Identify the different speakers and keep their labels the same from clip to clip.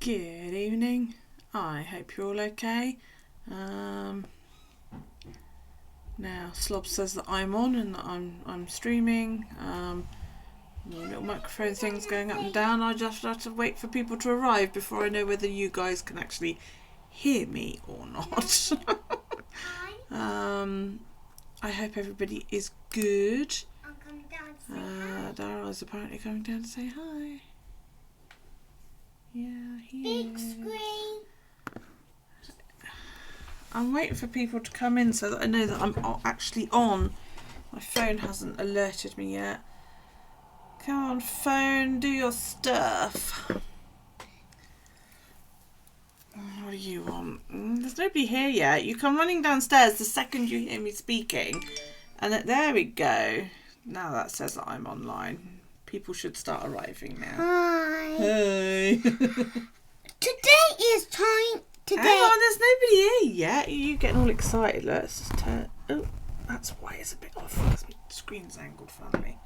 Speaker 1: Good evening. I hope you're all okay. Now Slob says that I'm on and that I'm streaming. Little microphone things going up and down. I just have to wait for people to arrive before I know whether you guys can actually hear me or not. I hope everybody is good.
Speaker 2: I'm coming down to say hi.
Speaker 1: Daryl is apparently coming down to say hi. Yeah, he
Speaker 2: Big
Speaker 1: is.
Speaker 2: screen.
Speaker 1: I'm waiting for people to come in so that I know that I'm actually on. My phone hasn't alerted me yet. Come on, phone, do your stuff. What do you want? There's nobody here yet. You come running downstairs the second you hear me speaking. And there we go. Now that says that I'm online. People should start arriving now.
Speaker 2: Hi.
Speaker 1: Hey.
Speaker 2: Today is time. Today.
Speaker 1: Hang on, there's nobody here yet. You getting all excited? Let's just turn. Oh, that's why it's a bit off. My screen's angled funny.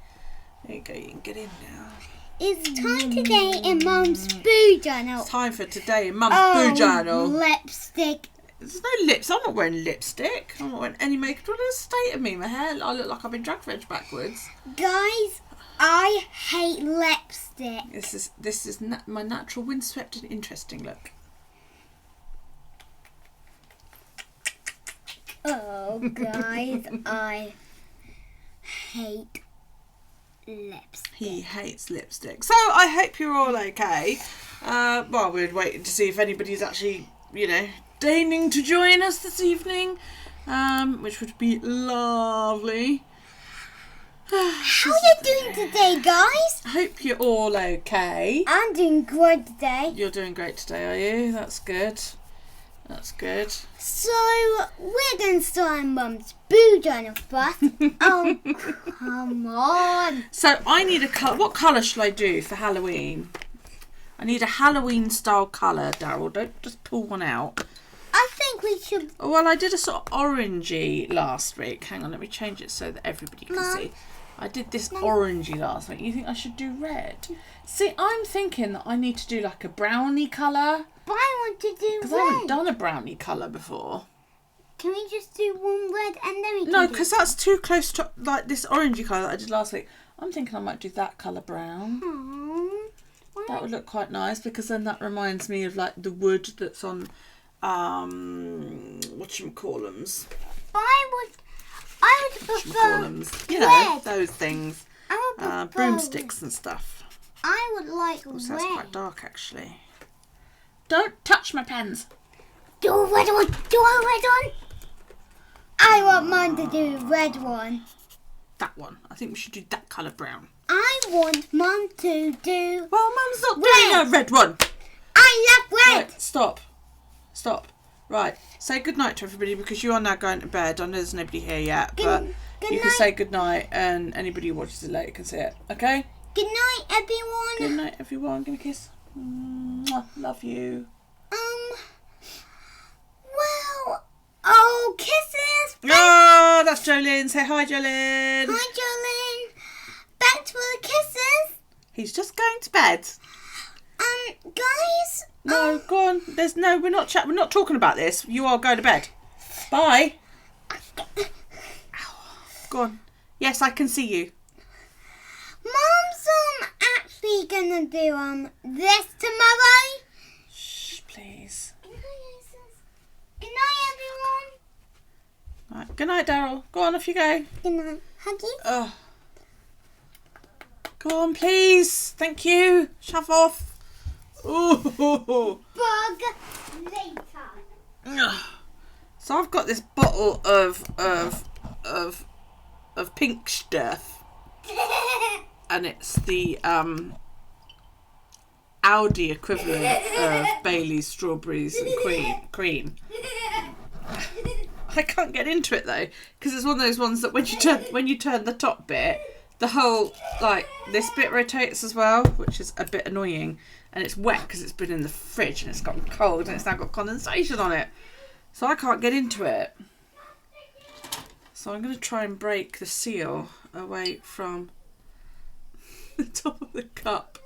Speaker 1: There you go. You can get in now.
Speaker 2: It's time today in Mum's Boo Journal.
Speaker 1: It's time for today in Mum's Boo Journal.
Speaker 2: Lipstick.
Speaker 1: There's no lips. I'm not wearing lipstick. I'm not wearing any makeup. What a state of me. My hair. I look like I've been drag fetched backwards.
Speaker 2: Guys, I hate lipstick.
Speaker 1: This is my natural windswept and interesting look.
Speaker 2: Oh, guys, I hate lipstick.
Speaker 1: He hates lipstick. So I hope you're all okay. Well, we're waiting to see if anybody's actually, deigning to join us this evening, which would be lovely.
Speaker 2: How are you doing today, guys?
Speaker 1: I hope you're all okay.
Speaker 2: I'm doing good today.
Speaker 1: You're doing great today, are you? That's good. That's good.
Speaker 2: So, we're going to start on Mum's Boo Journal first. Oh, come on.
Speaker 1: So, I need a colour. What colour shall I do for Halloween? I need a Halloween style colour, Daryl. Don't just pull one out.
Speaker 2: I think we should...
Speaker 1: Well, I did a sort of orangey last week. Hang on, let me change it so that everybody can see. I did this orangey last week. You think I should do red? See, I'm thinking that I need to do like a brownie colour.
Speaker 2: But I want to do red.
Speaker 1: Because I haven't done a brownie colour before.
Speaker 2: Can we just do one red and then we can
Speaker 1: No, because that's too close to like this orangey colour that I did last week. I'm thinking I might do that colour brown. That would look quite nice because then that reminds me of like the wood that's on whatchamacallums.
Speaker 2: I would prefer
Speaker 1: red. Those things.
Speaker 2: I would prefer
Speaker 1: broomsticks and stuff.
Speaker 2: I would like
Speaker 1: Oh,
Speaker 2: red.
Speaker 1: so that's quite dark actually. Don't touch my pens.
Speaker 2: Do a red one. Do a red one. I want mine to do a red one.
Speaker 1: That one. I think we should do that colour brown.
Speaker 2: I want Mum to do...
Speaker 1: Well, Mum's not doing a red one.
Speaker 2: I love red.
Speaker 1: Right, stop. Right, say goodnight to everybody because you are now going to bed. I know there's nobody here yet, but you can say goodnight and anybody who watches it later can see it. Okay?
Speaker 2: Good night, everyone.
Speaker 1: Good night, everyone. Give me a kiss. Mwah. Love you.
Speaker 2: Kisses.
Speaker 1: Oh, that's Jolene. Say hi, Jolene.
Speaker 2: Hi, Jolene. Back for the kisses.
Speaker 1: He's just going to bed.
Speaker 2: Guys.
Speaker 1: No, go on. We're not talking about this. You are going to bed. Bye. Go on. Yes, I can see you.
Speaker 2: Mum's actually gonna do this tomorrow.
Speaker 1: Shh, please.
Speaker 2: Good night, everyone.
Speaker 1: Right. Good night, Daryl. Go on, off you go.
Speaker 2: Good night. Huggy.
Speaker 1: Go on, please. Thank you. Shove off. Ooh.
Speaker 2: Bug later.
Speaker 1: So I've got this bottle of pink stuff, and it's the Audi equivalent of Bailey's strawberries and cream. I can't get into it though because it's one of those ones that when you turn the top bit, the whole this bit rotates as well, which is a bit annoying, and it's wet because it's been in the fridge and it's gotten cold and it's now got condensation on it, so I can't get into it. So I'm going to try and break the seal away from the top of the cup.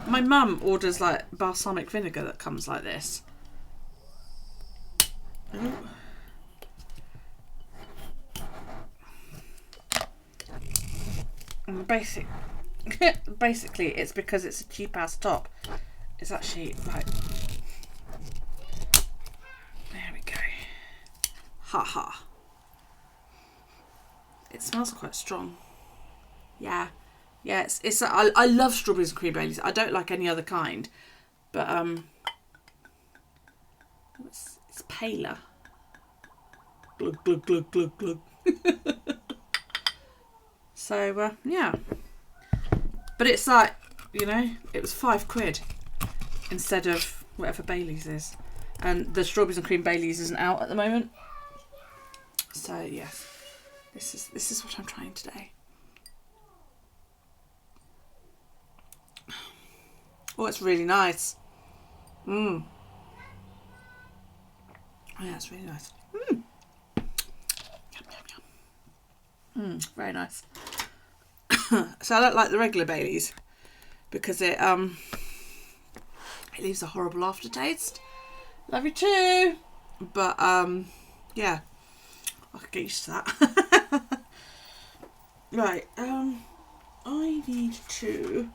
Speaker 1: My mum orders like balsamic vinegar that comes like this. Ooh. And basically it's because it's a cheap ass top. It's actually like, there we go. Ha ha. It smells quite strong. Yeah. Yeah, I love strawberries and cream Baileys. I don't like any other kind. But it's paler. Glug glug glug glug glug. So yeah. But it's like, you know, it was £5 instead of whatever Baileys is. And the strawberries and cream Baileys isn't out at the moment. So yes. This is what I'm trying today. Oh, it's really nice. Oh yeah, it's really nice. Yum, yum, yum. Very nice. So I don't like the regular Baileys because it leaves a horrible aftertaste. Love you too. But yeah, I could get used to that. Right, I need to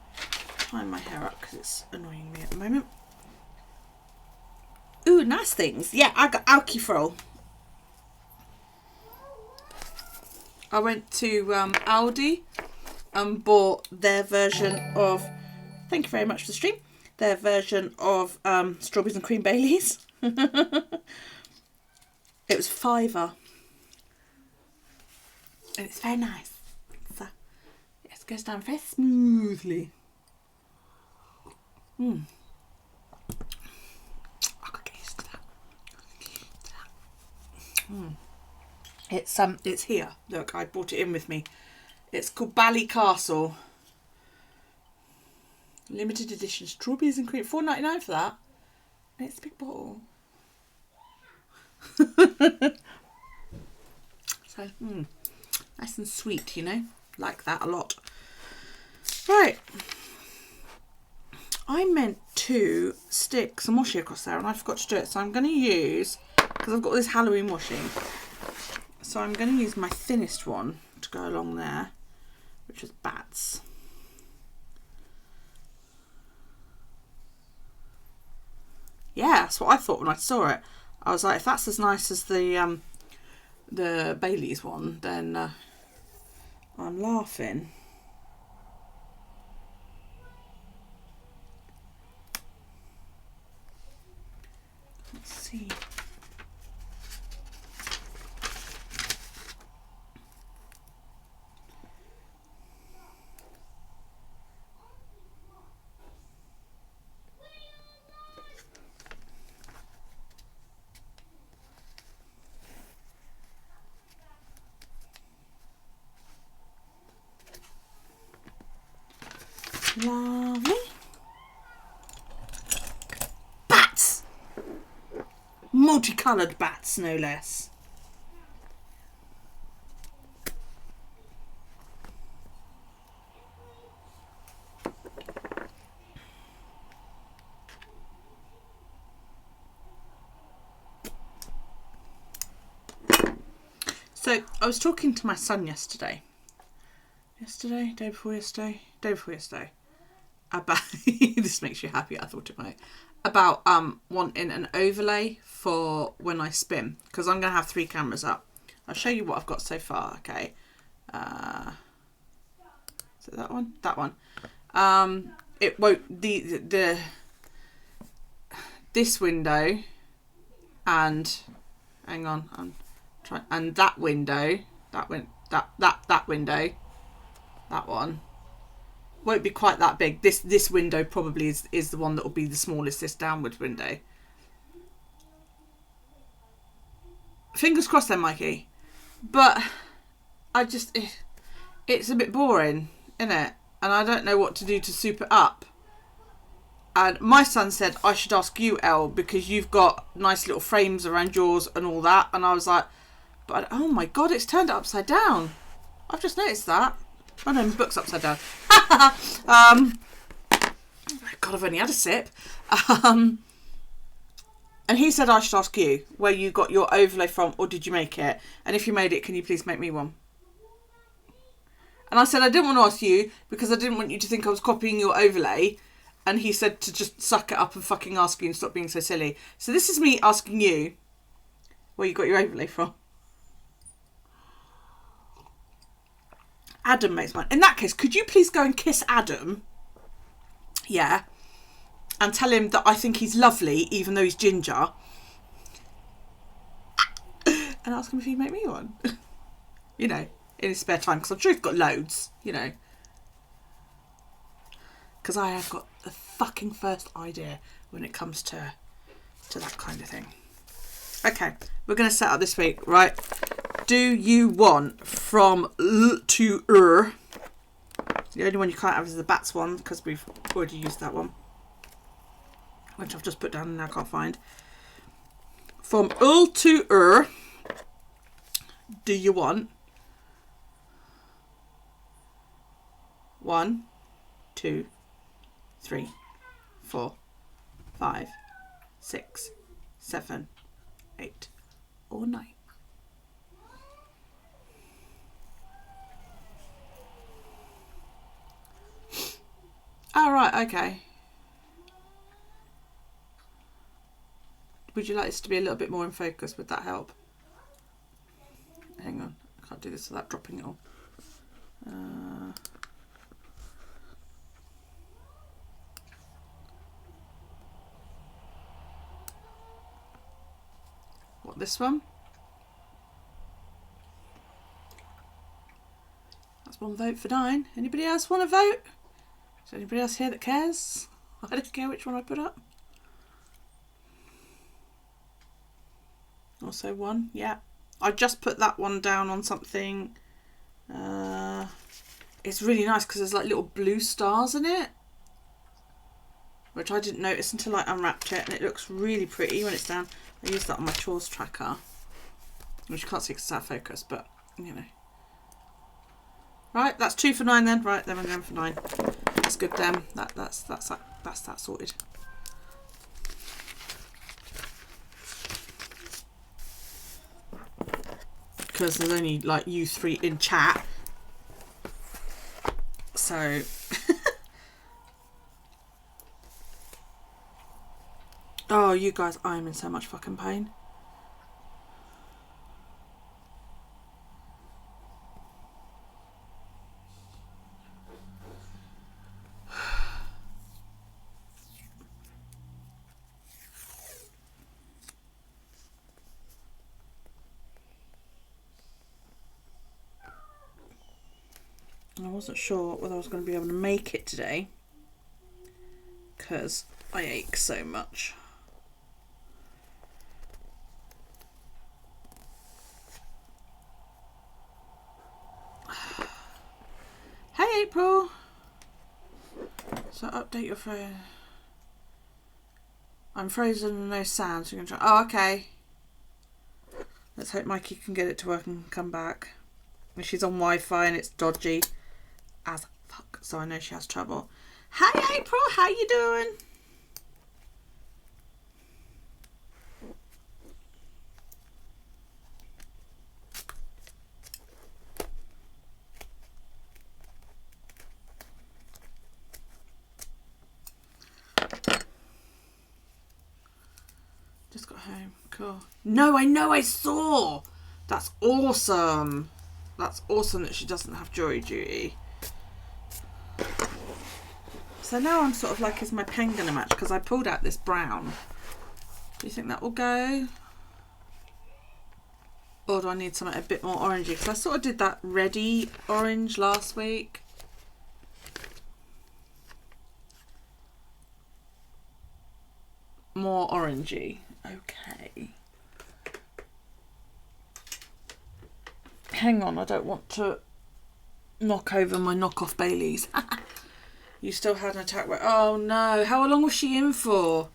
Speaker 1: tie my hair up because it's annoying me at the moment. Ooh, nice things. Yeah, I got alkyfrol. I went to Aldi and bought their version of, thank you very much for the stream, their version of strawberries and cream Baileys. It was £5. And it's very nice. So, yes, it goes down very smoothly. I could get used to that. It's here. Look, I brought it in with me. It's called Bally Castle. Limited edition strawberries and cream. $4.99 for that. And it's a big bottle. So, nice and sweet, you know. Like that a lot. Right. I meant to stick some washi across there and I forgot to do it. So I'm going to use, because I've got this Halloween washing, so I'm going to use my thinnest one to go along there, which is Bats. Yeah, that's what I thought when I saw it. I was like, if that's as nice as the Baileys one, then I'm laughing. Let's see. Lovely. Bats! Multicoloured bats, no less. So, I was talking to my son yesterday. Day before yesterday. About, this makes you happy, I thought it might. About wanting an overlay for when I spin. Because I'm going to have 3 cameras up. I'll show you what I've got so far, okay. So that one? That one. It won't, this window and, hang on, I'm trying, and that window, that window, that one, won't be quite that big. This window probably is the one that will be the smallest, this downward window. Fingers crossed then, Mikey. But I just, it's a bit boring, isn't it? And I don't know what to do to soup it up. And my son said I should ask you, Elle, because you've got nice little frames around yours and all that. And I was like, but oh my God, it's turned it upside down. I've just noticed that. Oh no, my book's upside down. God, I've only had a sip. And he said I should ask you where you got your overlay from, or did you make it? And if you made it, can you please make me one? And I said I didn't want to ask you because I didn't want you to think I was copying your overlay. And he said to just suck it up and fucking ask you and stop being so silly. So this is me asking you where you got your overlay from. Adam makes mine. In that case, could you please go and kiss Adam? Yeah. And tell him that I think he's lovely, even though he's ginger. And ask him if he'd make me one. You know, in his spare time, because I'm sure he's got loads, you know. Because I have got the fucking first idea when it comes to that kind of thing. Okay, we're going to set up this week, right? Do you want from L to R? The only one you can't have is the bats one, because we've already used that one, which I've just put down and now can't find. From L to R, do you want 1, 2, 3, 4, 5, 6, 7, 8, or 9? Oh, right, okay. Would you like this to be a little bit more in focus? Would that help? Hang on, I can't do this without dropping it all. What, this one? That's one vote for 9. Anybody else want to vote? Is there anybody else here that cares? I don't care which one I put up. Also 1, yeah. I just put that one down on something. It's really nice because there's like little blue stars in it, which I didn't notice until I unwrapped it, and it looks really pretty when it's down. I use that on my chores tracker, which you can't see because it's out of focus, but you know. Right, that's 2 for 9 then. Right, then we're going for 9. That's good then. That's that sorted. Because there's only like you 3 in chat, so oh, you guys, I'm in so much fucking pain. I wasn't sure whether I was going to be able to make it today because I ache so much. Hey April! So update your phone. I'm frozen and no sound, so you're going to try. Oh, okay. Let's hope Mikey can get it to work and come back. She's on Wi-Fi and it's dodgy as fuck, so I know she has trouble. Hi April, how you doing? Just got home. Cool. No, I know, I saw. That's awesome. That's awesome that she doesn't have jury duty. So now I'm sort of like, is my pen going to match? Because I pulled out this brown. Do you think that will go? Or do I need something a bit more orangey? Because I sort of did that reddy orange last week. More orangey. Okay. Hang on, I don't want to knock over my knockoff Baileys. You still had an attack where... Oh no, how long was she in for?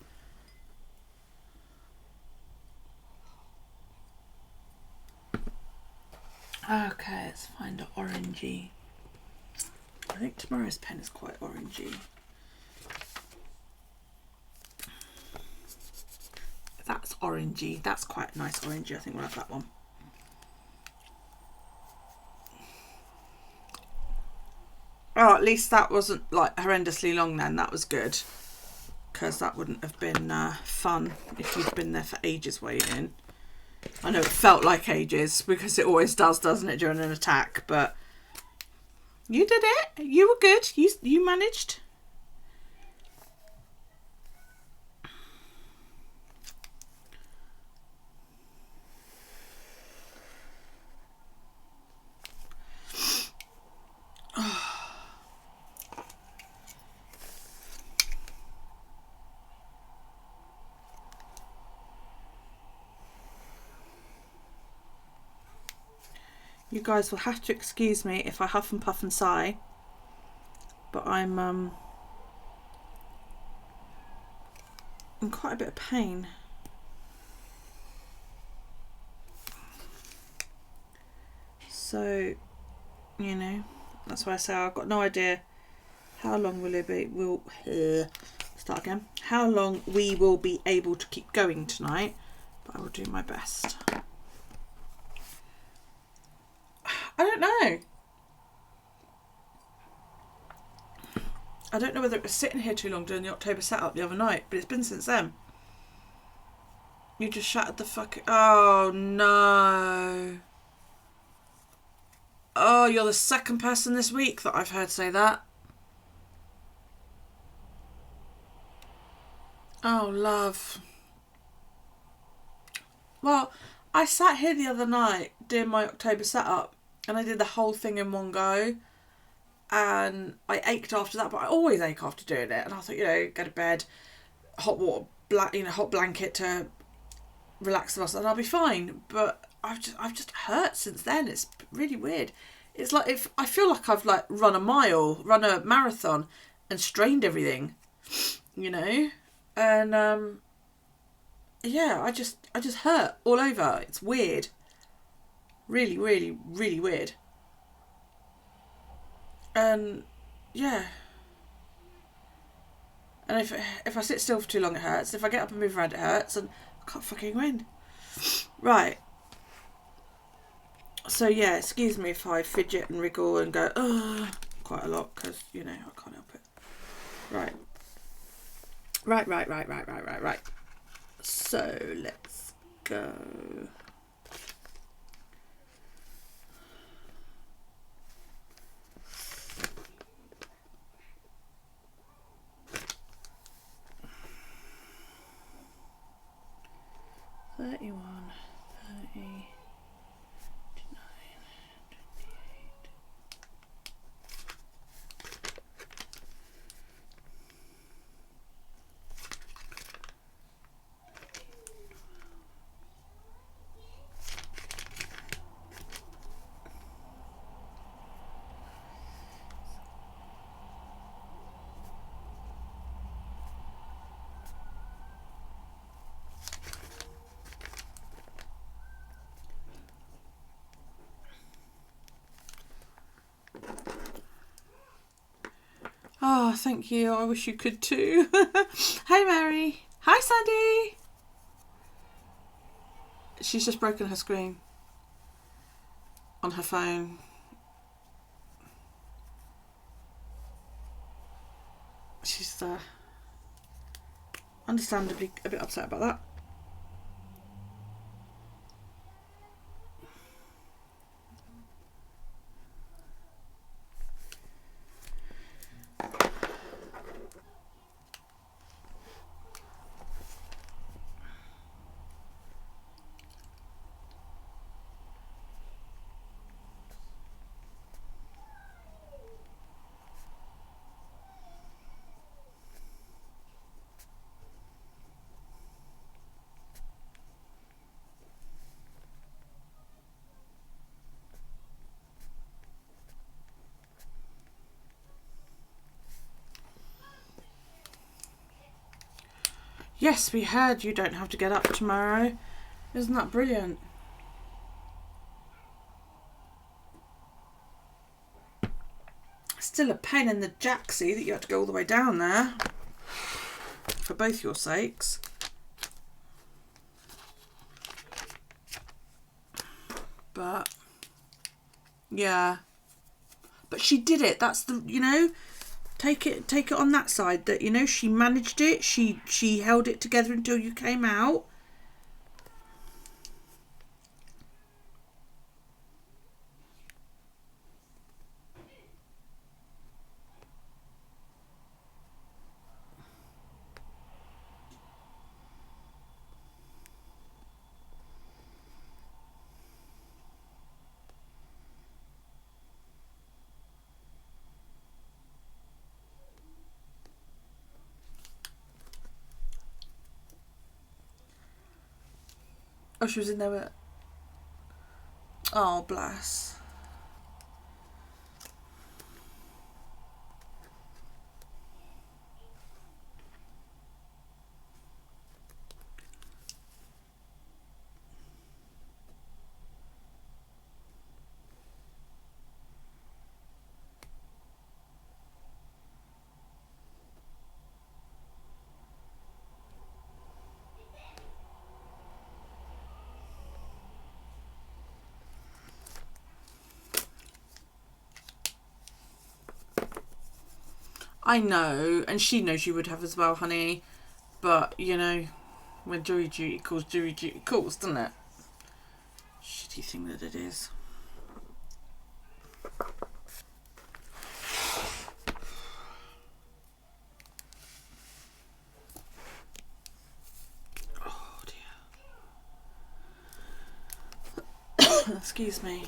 Speaker 1: Okay, let's find an orangey. I think tomorrow's pen is quite orangey. orangey. That's quite a nice orangey. I think we'll have that one. Oh, at least that wasn't like horrendously long then. That was good. Because that wouldn't have been fun if you'd been there for ages waiting. I know it felt like ages because it always does, doesn't it, during an attack, but you did it. You were good. You managed. You guys will have to excuse me if I huff and puff and sigh, but I'm in quite a bit of pain. So, you know, that's why I say I've got no idea how long will it be. Start again. How long we will be able to keep going tonight, but I will do my best. I don't know. I don't know whether it was sitting here too long doing the October setup the other night, but it's been since then. You just shattered the fucking... Oh, no. Oh, you're the second person this week that I've heard say that. Oh, love. Well, I sat here the other night doing my October setup, and I did the whole thing in one go, and I ached after that, but I always ache after doing it. And I thought, you know, go to bed, hot water, hot blanket to relax the muscle, and I'll be fine. But I've just hurt since then. It's really weird. It's like if I feel like I've like run a marathon, and strained everything, you know, and yeah, I just hurt all over. It's weird. Really, really, really weird. And yeah. And if I sit still for too long, it hurts. If I get up and move around, it hurts. And I can't fucking win. Right. So yeah, excuse me if I fidget and wriggle and go, ugh, quite a lot, because, you know, I can't help it. Right. Right. So let's go. Oh, thank you. I wish you could too. Hey, Mary. Hi, Sandy. She's just broken her screen on her phone. She's understandably a bit upset about that. Yes, we heard you don't have to get up tomorrow. Isn't that brilliant? Still a pain in the jacksie that you had to go all the way down there. For both your sakes. But yeah, but she did it. That's the, you know, take it on that side, that, you know, she managed it. She held it together until you came out. Oh, she was in there with... Oh, bless. I know, and she knows you would have as well, honey. But, you know, when jury duty calls, doesn't it? Shitty thing that it is. Oh, dear. Excuse me.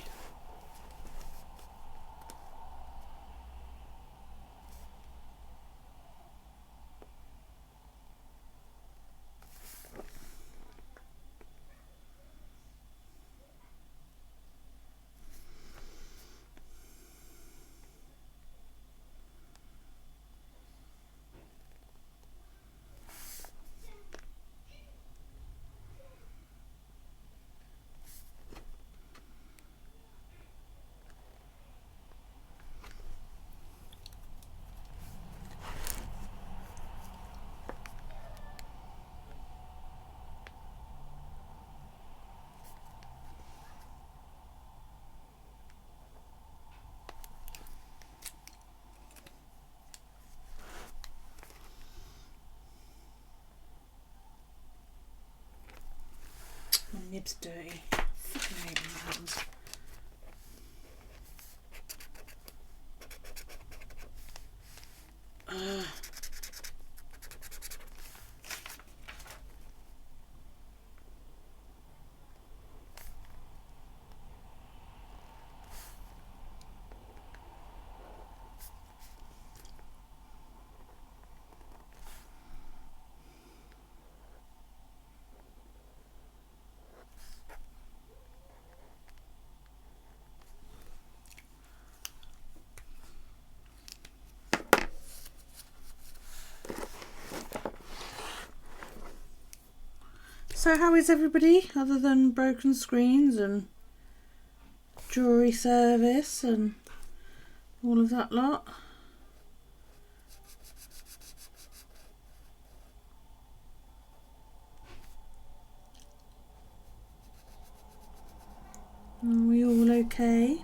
Speaker 1: My nib's dirty. Fucking hate when that happens. So how is everybody, other than broken screens and jury service and all of that lot? Are we all okay?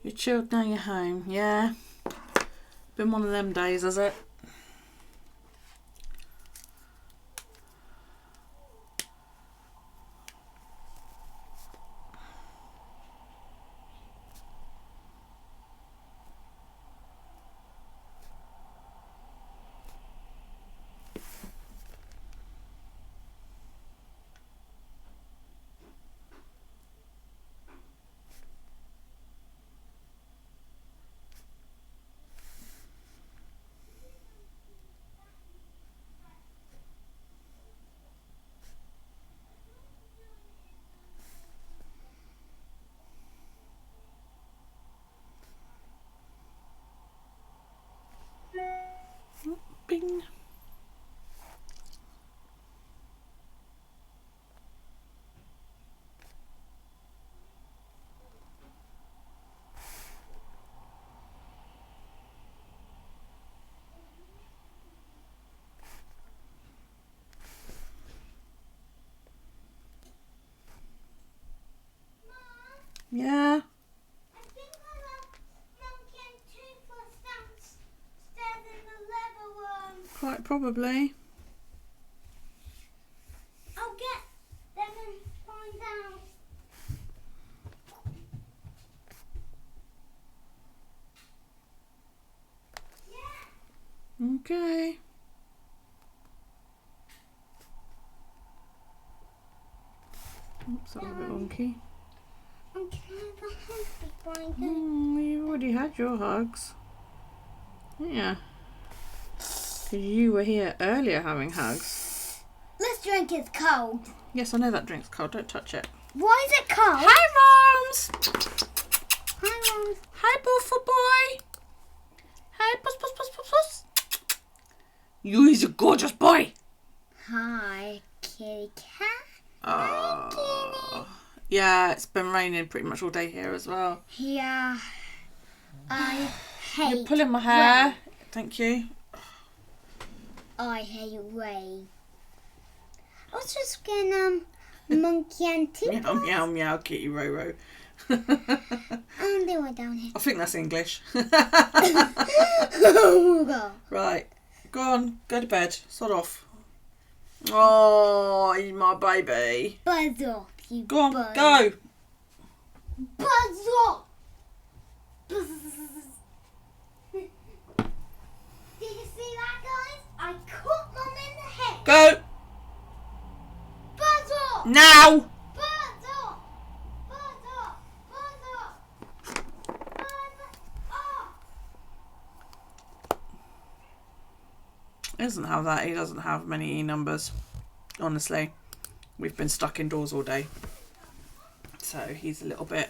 Speaker 1: You're chilled now you're home, yeah? Been one of them days, has it? Quite probably.
Speaker 2: I'll get them and find out. Yeah.
Speaker 1: Okay. Oops, that was a bit wonky.
Speaker 2: I'm trying to find them.
Speaker 1: You've already had your hugs. Yeah. Because you were here earlier having hugs.
Speaker 2: This drink is cold.
Speaker 1: Yes, I know that drink's cold. Don't touch it.
Speaker 2: Why is it cold?
Speaker 1: Hi, Roms!
Speaker 2: Hi, Mom.
Speaker 1: Hi, Buffer Boy! Hi, Puss, Puss, Puss, Puss, Puss! You is a gorgeous boy!
Speaker 2: Hi, kitty cat.
Speaker 1: Yeah, it's been raining pretty much all day here as well.
Speaker 2: Yeah. I hate
Speaker 1: You're pulling my hair.
Speaker 2: rain.
Speaker 1: Thank you.
Speaker 2: I hate rain. I was just getting monkey and tea.
Speaker 1: Meow, meow, meow, kitty Roro.
Speaker 2: And they were down here.
Speaker 1: I think that's English.
Speaker 2: Oh God.
Speaker 1: Right, go on, go to bed. Sod off. Oh, he's my baby.
Speaker 2: Buzz off, you
Speaker 1: Go on,
Speaker 2: buzz.
Speaker 1: go.
Speaker 2: Buzz off. Buzz. Did you see that, guys? I caught Mum in the head.
Speaker 1: Go
Speaker 2: Buzz off.
Speaker 1: now.
Speaker 2: Buzz off. Buzz off. Buzz off. Buzz off.
Speaker 1: He doesn't have that. He doesn't have many E numbers. Honestly, we've been stuck indoors all day, so he's a little bit.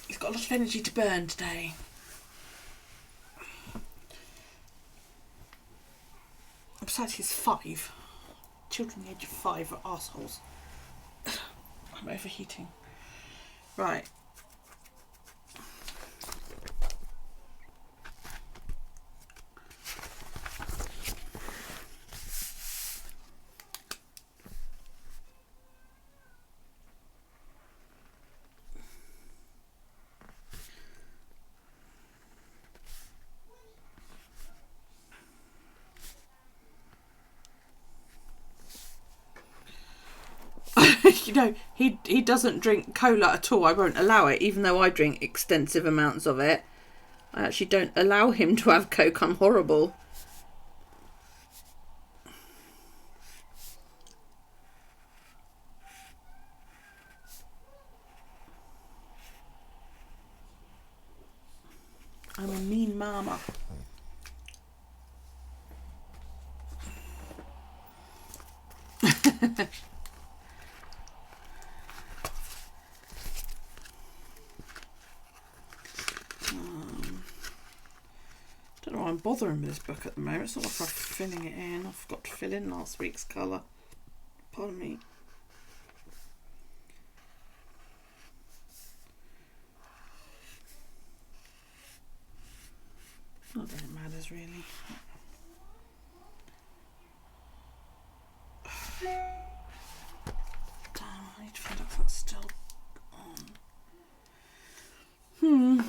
Speaker 1: He's got a lot of energy to burn today. Besides, he's 5. Children the age of 5 are arseholes. I'm overheating. Right. You know, he doesn't drink cola at all. I won't allow it, even though I drink extensive amounts of it. I actually don't allow him to have Coke. I'm horrible. I'm a mean mama. Don't know why I'm bothering with this book at the moment. It's not like I'm filling it in. I forgot to fill in last week's colour. Pardon me. Not that it matters really. Damn, I need to find out if that's still on.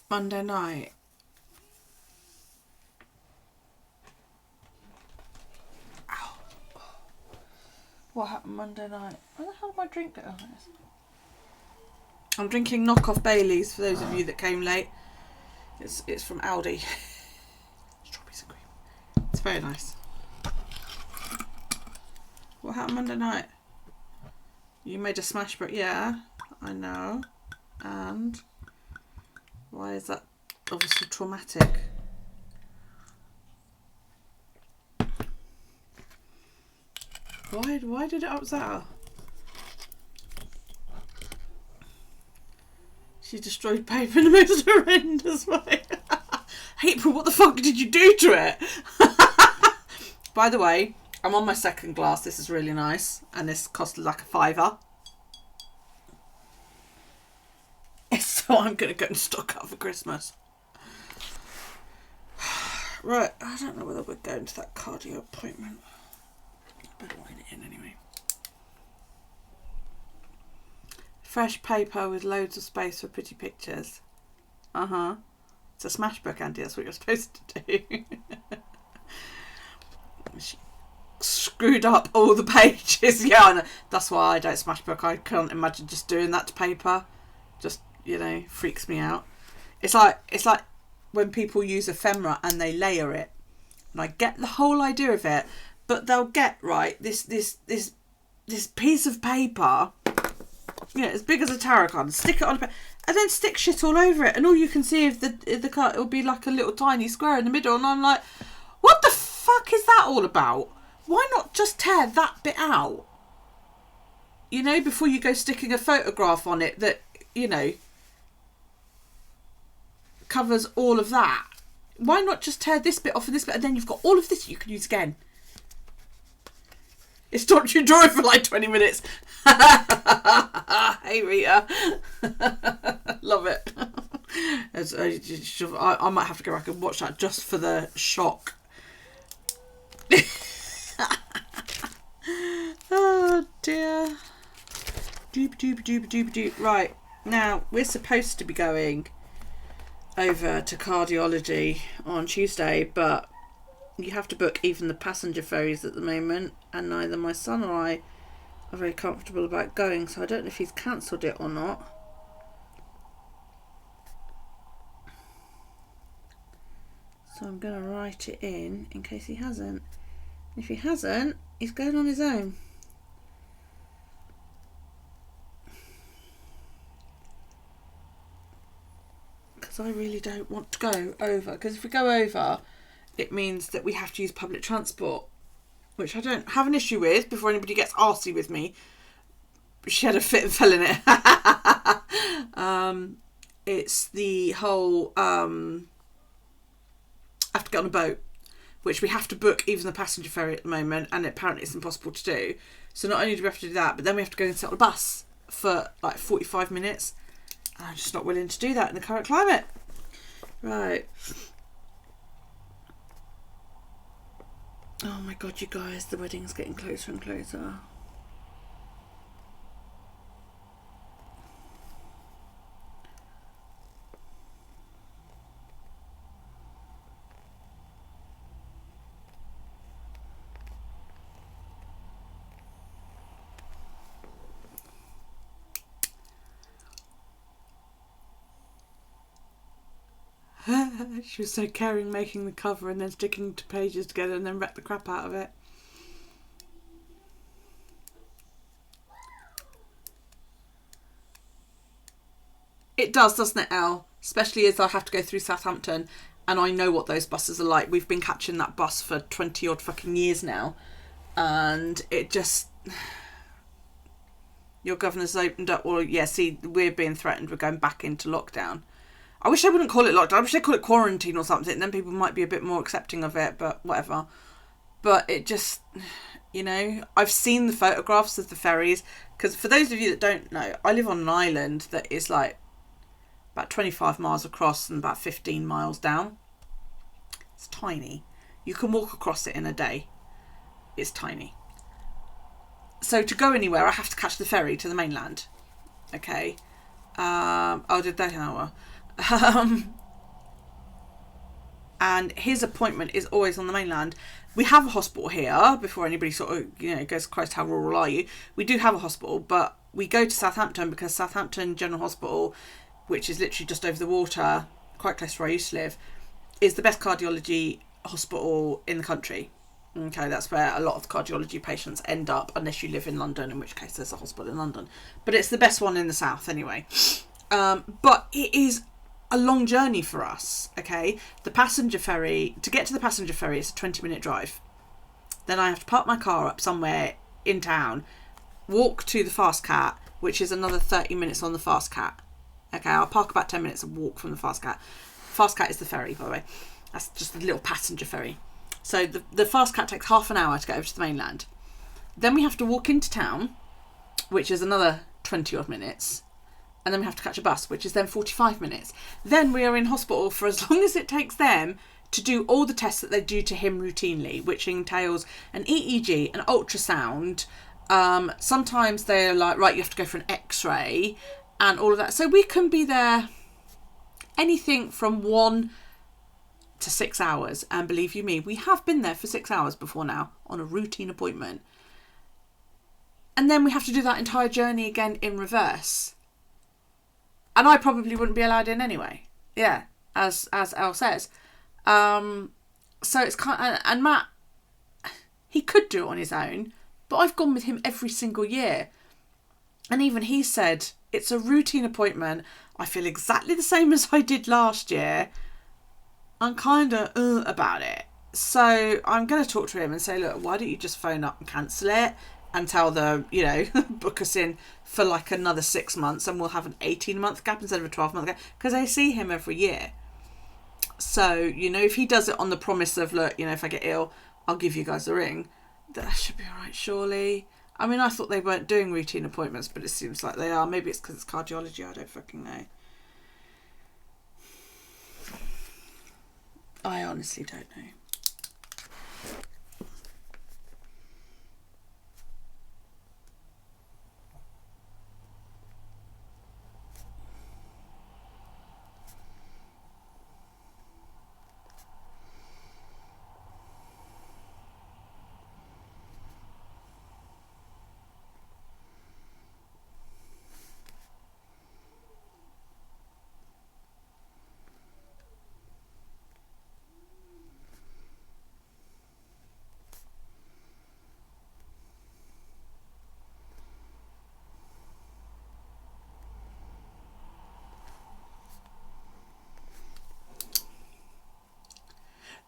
Speaker 1: Monday night. Ow. What happened Monday night? Where the hell did my drink go? I'm drinking knockoff Baileys for those of you that came late. It's from Aldi. Strawberries and cream. It's very nice. What happened Monday night? You made a smash burger. Yeah, I know. And why is that obviously traumatic? Why did it upset her? She destroyed paper in the most horrendous way. April, what the fuck did you do to it? By the way, I'm on my second glass. This is really nice. And this cost like £5. So I'm going to go and stock up for Christmas. Right, I don't know whether we're going to that cardio appointment. I better write it in anyway. Fresh paper with loads of space for pretty pictures. It's a smash book, Andy. That's what you're supposed to do. She screwed up all the pages. Yeah, I know. That's why I don't smash book. I can't imagine just doing that to paper. Just, freaks me out. It's like when people use ephemera and they layer it. And I get the whole idea of it, but they'll get this piece of paper, as big as a tarot card, and stick it on and then stick shit all over it, and all you can see of the card, it'll be like a little tiny square in the middle, and I'm like, what the fuck is that all about? Why not just tear that bit out? Before you go sticking a photograph on it that, covers all of that. Why not just tear this bit off and this bit, and then you've got all of this you can use again? It stopped you drawing for like 20 minutes. Hey, Rita. Love it. I might have to go back and watch that just for the shock. Oh, dear. Doop. Right, now, we're supposed to be going over to cardiology on Tuesday, but you have to book even the passenger ferries at the moment, and neither my son or I are very comfortable about going, so I don't know if he's cancelled it or not. So I'm going to write it in case he hasn't. If he hasn't, he's going on his own. Because I really don't want to go over. Because if we go over, it means that we have to use public transport, which I don't have an issue with. Before anybody gets arsey with me, she had a fit and fell in it. It's the whole have to get on a boat, which we have to book even the passenger ferry at the moment, and apparently it's impossible to do. So not only do we have to do that, but then we have to go and sit on a bus for like 45 minutes. I'm just not willing to do that in the current climate. Right. Oh my god, you guys, the wedding's getting closer and closer. She was so caring making the cover and then sticking 2 pages together and then wrecked the crap out of it. It does, doesn't it, Elle? Especially as I have to go through Southampton and I know what those buses are like. We've been catching that bus for 20 odd fucking years now, and it just... Your governor's opened up. Well, yeah, see, we're being threatened. We're going back into lockdown. I wish they wouldn't call it lockdown. I wish they'd call it quarantine or something. And then people might be a bit more accepting of it, but whatever. But it just, I've seen the photographs of the ferries. Because for those of you that don't know, I live on an island that is like about 25 miles across and about 15 miles down. It's tiny. You can walk across it in a day. It's tiny. So to go anywhere, I have to catch the ferry to the mainland. Okay. Did that an hour? And his appointment is always on the mainland. We have a hospital here, before anybody sort of, goes, Christ, how rural are you? We do have a hospital, but we go to Southampton because Southampton General Hospital, which is literally just over the water, quite close to where I used to live, is the best cardiology hospital in the country. Okay, that's where a lot of cardiology patients end up, unless you live in London, in which case there's a hospital in London. But it's the best one in the south anyway. But it is a long journey for us, okay? The passenger ferry, to get to the passenger ferry, it's a 20-minute drive. Then I have to park my car up somewhere in town, walk to the Fast Cat, which is another 30 minutes on the Fast Cat. Okay, I'll park about 10 minutes and walk from the Fast Cat. Fast Cat is the ferry, by the way. That's just a little passenger ferry. So the Fast Cat takes half an hour to get over to the mainland. Then we have to walk into town, which is another 20 odd minutes. And then we have to catch a bus, which is then 45 minutes. Then we are in hospital for as long as it takes them to do all the tests that they do to him routinely, which entails an EEG, an ultrasound. Sometimes they're like, right, you have to go for an X-ray and all of that. So we can be there anything from 1 to 6 hours. And believe you me, we have been there for 6 hours before now on a routine appointment. And then we have to do that entire journey again in reverse. And I probably wouldn't be allowed in anyway. Yeah, as Elle says. So it's kind of, and Matt, he could do it on his own, but I've gone with him every single year. And even he said, it's a routine appointment. I feel exactly the same as I did last year. I'm kind of about it. So I'm going to talk to him and say, look, why don't you just phone up and cancel it and tell them, you know, book us in for like another 6 months and we'll have an 18-month gap instead of a 12-month gap, because I see him every year. So, you know, if he does it on the promise of, look, you know, if I get ill, I'll give you guys a ring, that should be all right, surely. I mean, I thought they weren't doing routine appointments, but it seems like they are. Maybe it's because it's cardiology, I don't fucking know. I honestly don't know.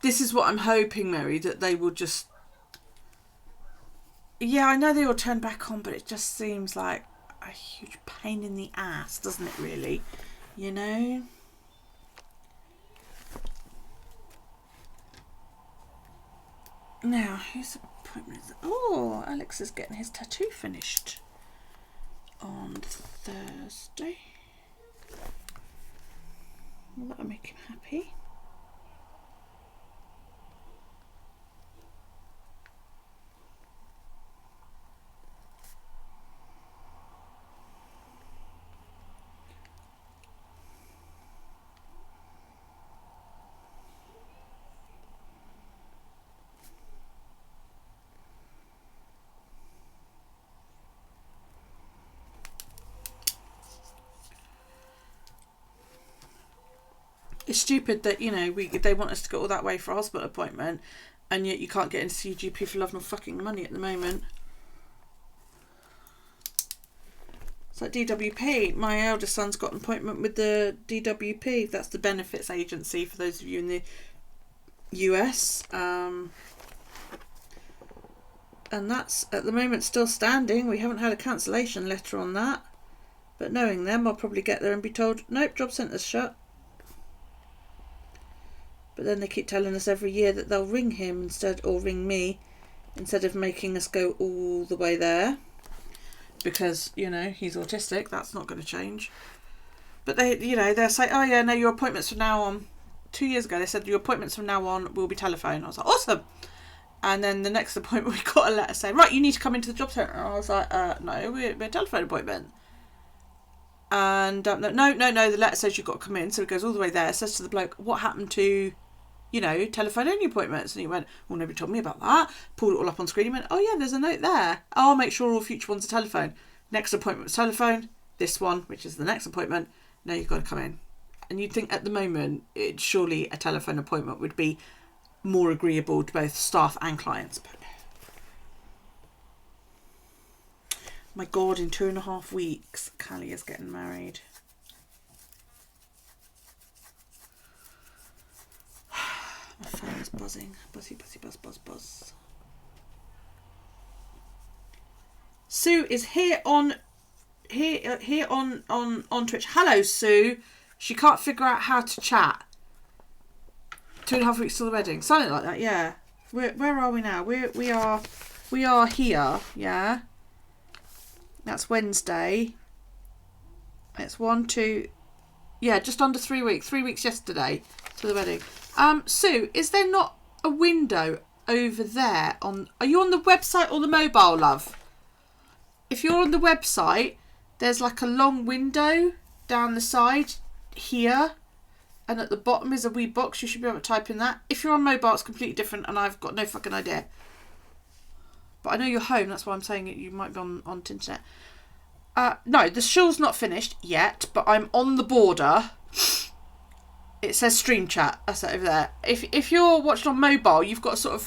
Speaker 1: This is what I'm hoping, Mary, that they will just... Yeah, I know they all turn back on, but it just seems like a huge pain in the ass, doesn't it, really? You know? Now, whose appointment is it? Oh, Alex is getting his tattoo finished on Thursday. Well, that'll make him happy. It's stupid that, you know, they want us to go all that way for a hospital appointment, and yet you can't get into see GP for love nor fucking money at the moment. It's like DWP. My eldest son's got an appointment with the DWP. That's the benefits agency for those of you in the US. And that's at the moment still standing. We haven't had a cancellation letter on that. But knowing them, I'll probably get there and be told, nope, job centre's shut. But then they keep telling us every year that they'll ring him instead, or ring me, instead of making us go all the way there. Because, you know, he's autistic. That's not going to change. But they, you know, they'll say, oh yeah, no, your appointments from now on. 2 years ago, they said your appointments from now on will be telephone. I was like, awesome. And then the next appointment, we got a letter saying, right, you need to come into the job centre. I was like, no, we're a telephone appointment. And no, the letter says you've got to come in. So it goes all the way there. It says to the bloke, what happened to, you know, telephone only appointments? And he went, well, nobody told me about that. Pulled it all up on screen. He went, oh yeah, there's a note there. I'll make sure all future ones are telephone. Next appointment was telephone. This one, which is the next appointment, now you've got to come in. And you'd think at the moment, surely a telephone appointment would be more agreeable to both staff and clients. But my God, in 2.5 weeks, Callie is getting married. My phone is buzzing. Buzzy, buzzy, buzz, buzz, buzz. Sue is here on Twitch. Hello, Sue. She can't figure out how to chat. 2.5 weeks till the wedding. Something like that, yeah. Where are we now? We are here, yeah. That's Wednesday. It's 1, 2, yeah, just under 3 weeks. 3 weeks yesterday to the wedding. Sue, is there not a window over there on? Are you on the website or the mobile, love? If you're on the website, there's like a long window down the side here. and at the bottom is a wee box. You should be able to type in that. If you're on mobile, it's completely different, and I've got no fucking idea. But I know you're home, that's why I'm saying it. You might be on internet. No, the shawl's not finished yet, but I'm on the border. It says stream chat. That's it over there. If you're watching on mobile, you've got to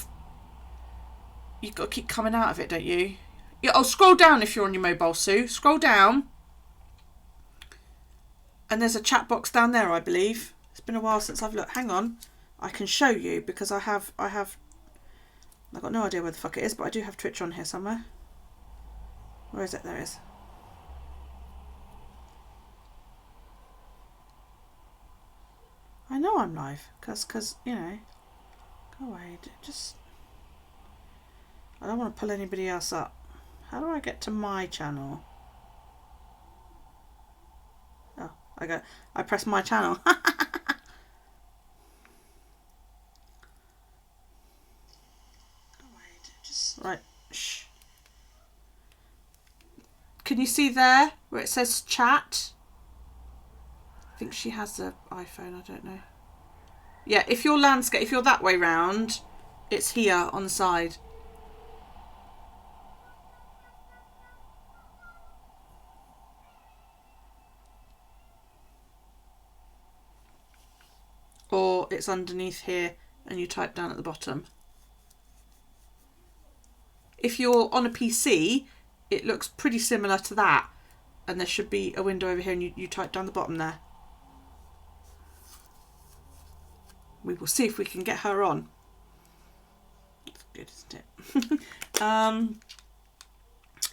Speaker 1: keep coming out of it, don't you? Yeah, I'll scroll down if you're on your mobile, Sue. Scroll down. And there's a chat box down there, I believe. It's been a while since I've looked. Hang on. I can show you because I've got no idea where the fuck it is, but I do have Twitch on here somewhere. Where is it? There it is. I know I'm live, because you know, go away, I don't want to pull anybody else up. How do I get to my channel? Oh, I press my channel. Right, shh. Can you see there where it says chat? I think she has the iPhone, I don't know. Yeah, if you're that way round, it's here on the side. Or it's underneath here and you type down at the bottom. If you're on a PC, it looks pretty similar to that. And there should be a window over here and you type down the bottom there. We will see if we can get her on. That's good, isn't it?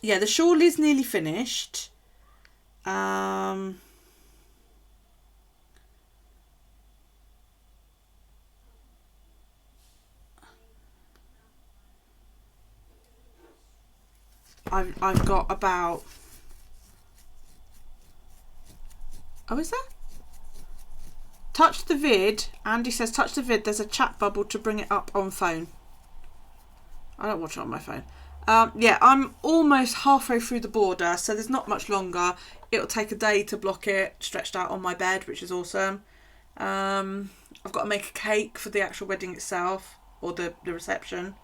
Speaker 1: Yeah, the shawl is nearly finished. I've got about... Oh, is there? Touch the vid. Andy says touch the vid. There's a chat bubble to bring it up on phone. I don't watch it on my phone. Yeah, I'm almost halfway through the border, so there's not much longer. It'll take a day to block it stretched out on my bed, which is awesome. I've got to make a cake for the actual wedding itself, or the reception.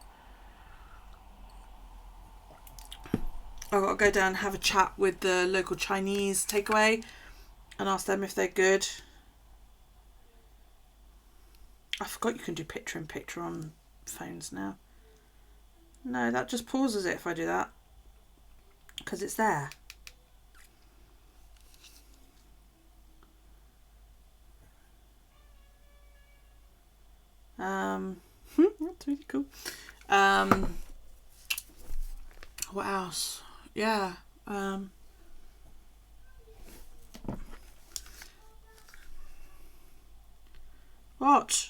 Speaker 1: I've got to go down and have a chat with the local Chinese takeaway and ask them if they're good. I forgot you can do picture-in-picture on phones now. No, that just pauses it if I do that. Because it's there. That's really cool. What else? Yeah. What?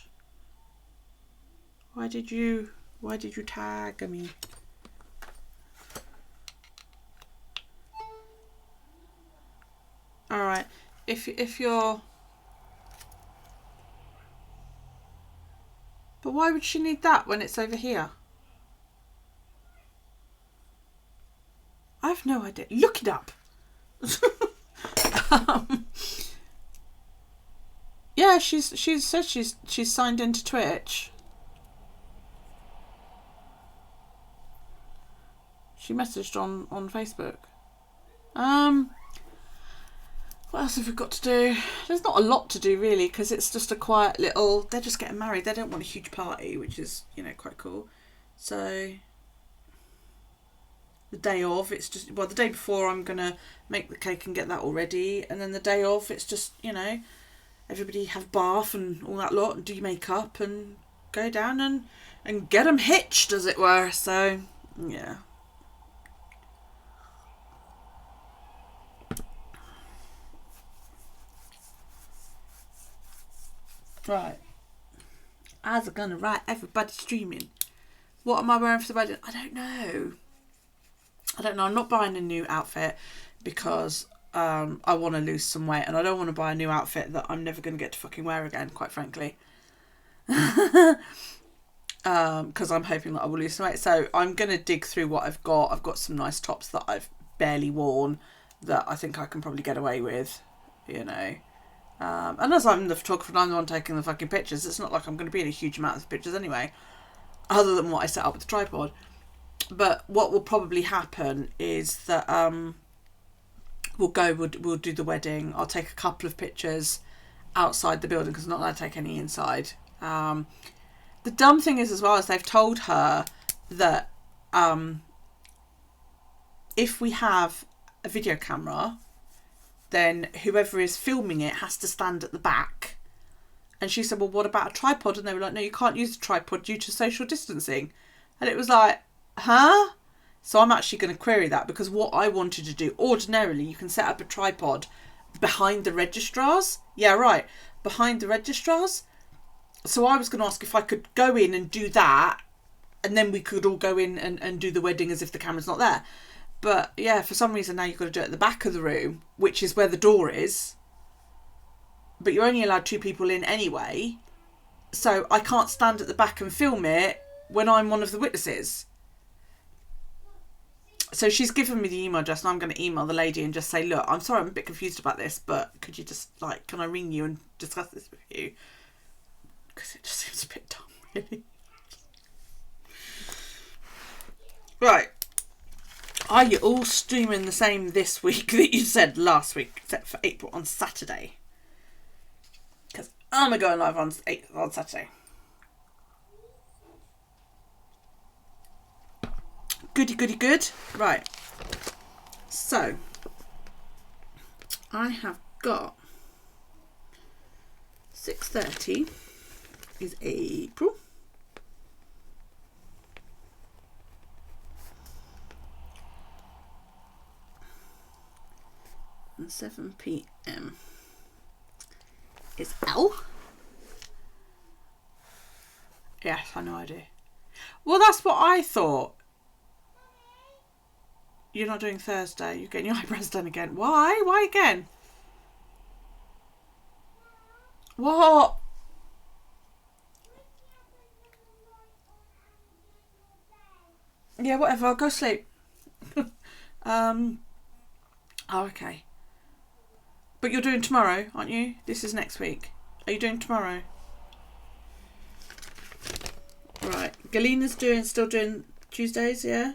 Speaker 1: Why did you tag me? All right. If you're... But why would she need that when it's over here? I have no idea. Look it up. Yeah, she's said she's signed into Twitch. She messaged on Facebook. What else have we got to do? There's not a lot to do really, because it's just a quiet little... They're just getting married. They don't want a huge party, which is, you know, quite cool. So the day of, it's just... Well, the day before I'm going to make the cake and get that all ready. And then the day of, it's just, you know, everybody have bath and all that lot and do your makeup and go down and get them hitched, as it were. So, yeah. Right. As I'm gonna write everybody streaming. What am I wearing for the wedding? I don't know. I'm not buying a new outfit because I want to lose some weight, and I don't want to buy a new outfit that I'm never going to get to fucking wear again, quite frankly. Because I'm hoping that I will lose some weight. So I'm going to dig through what I've got. I've got some nice tops that I've barely worn that I think I can probably get away with, you know. And as I'm the photographer and I'm the one taking the fucking pictures, it's not like I'm going to be in a huge amount of pictures anyway, other than what I set up with the tripod. But what will probably happen is that we'll do the wedding. I'll take a couple of pictures outside the building because I'm not allowed to take any inside. The dumb thing is as well is they've told her that if we have a video camera, then whoever is filming it has to stand at the back. And she said, well, what about a tripod? And they were like, no, you can't use a tripod due to social distancing. And it was like, huh? So I'm actually going to query that, because what I wanted to do, ordinarily, you can set up a tripod behind the registrars. Yeah, right. Behind the registrars. So I was going to ask if I could go in and do that, and then we could all go in and do the wedding as if the camera's not there. But yeah, for some reason now you've got to do it at the back of the room, which is where the door is. But you're only allowed 2 people in anyway. So I can't stand at the back and film it when I'm one of the witnesses. So she's given me the email address, and I'm going to email the lady and just say, look, I'm sorry, I'm a bit confused about this, but could you just, can I ring you and discuss this with you? Because it just seems a bit dumb, really. Right. Are you all streaming the same this week that you said last week, except for April on Saturday? Because I'm going live on Saturday. Goody, goody, good. Right. So, I have got 6:30 is April. And 7 p.m. is L. Yes, I know I do. Well, that's what I thought. You're not doing Thursday. You're getting your eyebrows done again. Why? Why again? What? Yeah, whatever. I'll go sleep. Oh, okay. But you're doing tomorrow, aren't you? This is next week. Are you doing tomorrow? Right. Galina's still doing Tuesdays, yeah?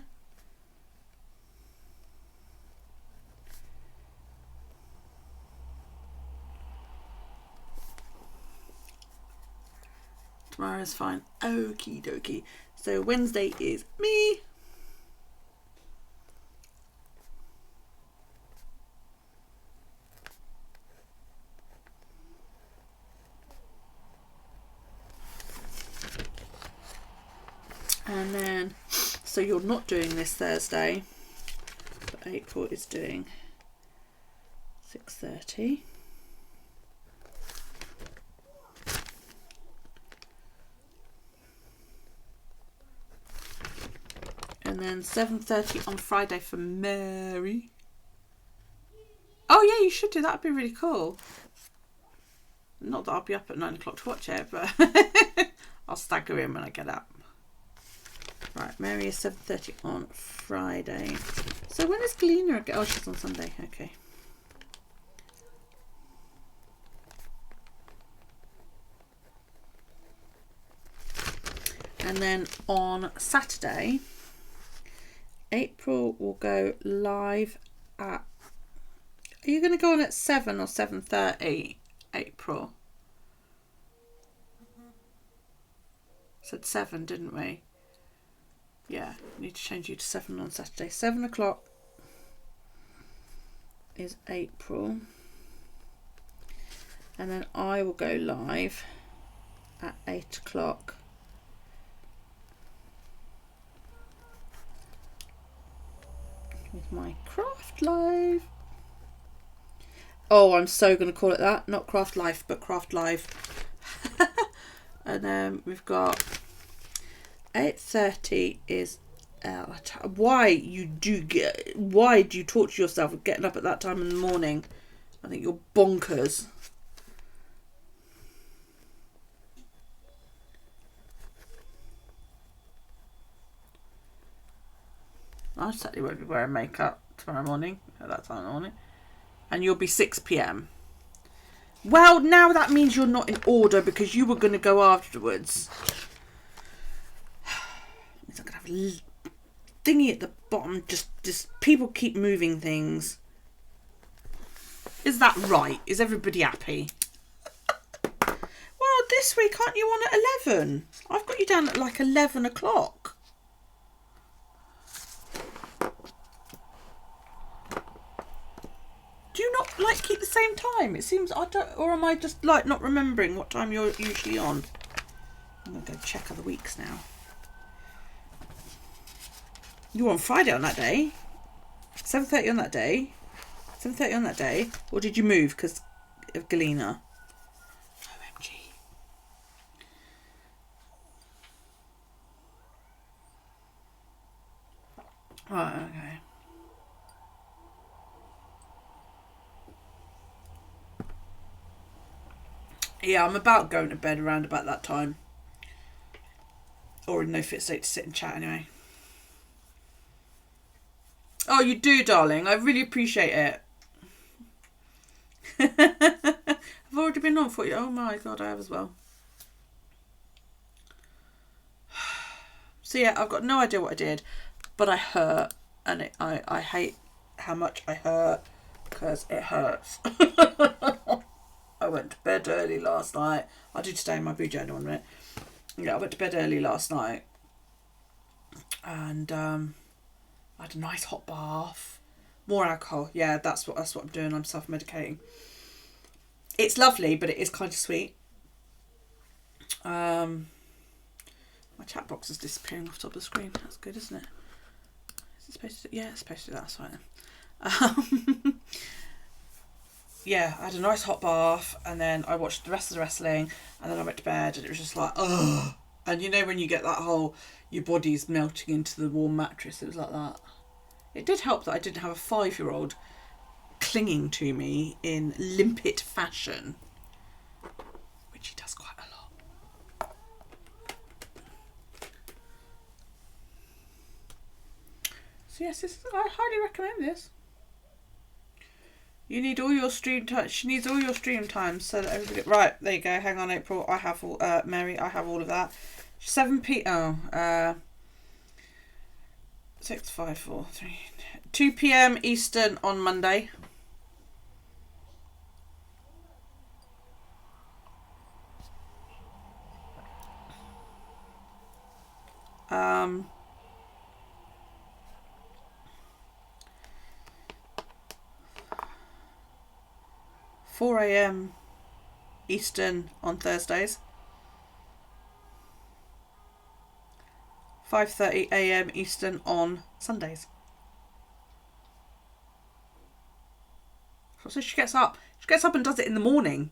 Speaker 1: Tomorrow's fine. Okie dokie. So Wednesday is me. And then, so you're not doing this Thursday, but April is doing 6:30. And then 7:30 on Friday for Mary. Oh yeah, you should do that. That'd be really cool. Not that I'll be up at 9 o'clock to watch it, but I'll stagger in when I get up. Right, Mary is 7:30 on Friday. So when is Galina again? Oh, she's on Sunday. Okay. And then on Saturday, April will go live at... Are you going to go on at 7 or 7:30, April? Said 7, didn't we? Yeah, need to change you to 7 on Saturday. 7 o'clock is April. And then I will go live at 8 o'clock. With my craft live. Oh, I'm so going to call it that. Not craft life, but craft live. And then we've got 8:30 is why do you torture yourself with getting up at that time in the morning? I think you're bonkers. I certainly won't be wearing makeup tomorrow morning at that time in the morning. And you'll be 6 p.m. Well, now that means you're not in order because you were going to go afterwards. Means I'm going to have a thingy at the bottom. Just people keep moving things. Is that right? Is everybody happy? Well, this week aren't you on at 11? I've got you down at like 11 o'clock. Do you not like keep the same time? It seems I don't, or am I just like not remembering what time you're usually on? I'm gonna go check other weeks now. You were on Friday on that day. 7:30 on that day. 7:30 on that day. Or did you move because of Galena? OMG. Right, okay. Yeah, I'm about going to bed around about that time. Or in no fit state to sit and chat anyway. Oh, you do, darling. I really appreciate it. I've already been on for you. Oh my God, I have as well. So yeah, I've got no idea what I did, but I hurt, and I hate how much I hurt because it hurts. I went to bed early last night. I did stay in my boo journal in a minute. Yeah, I went to bed early last night, and I had a nice hot bath. More alcohol. Yeah, that's what I'm doing. I'm self-medicating. It's lovely, but it is kind of sweet. My chat box is disappearing off the top of the screen. That's good, isn't it? Is it supposed to? Yeah, it's supposed to do that. That's right then. Yeah, I had a nice hot bath, and then I watched the rest of the wrestling, and then I went to bed, and it was just like, ugh. And you know when you get that whole, your body's melting into the warm mattress, it was like that. It did help that I didn't have a 5-year-old clinging to me in limpet fashion, which he does quite a lot. So yes, I highly recommend this. You need all your stream time. She needs all your stream time so that everybody. Right, there you go. Hang on, April. I have all. Mary, I have all of that. 7 p.m. 6, 5, 4, 3, 2 p.m. Eastern on Monday. Um. 4 a.m. Eastern on Thursdays. 5:30 a.m. Eastern on Sundays. So she gets up. She gets up and does it in the morning.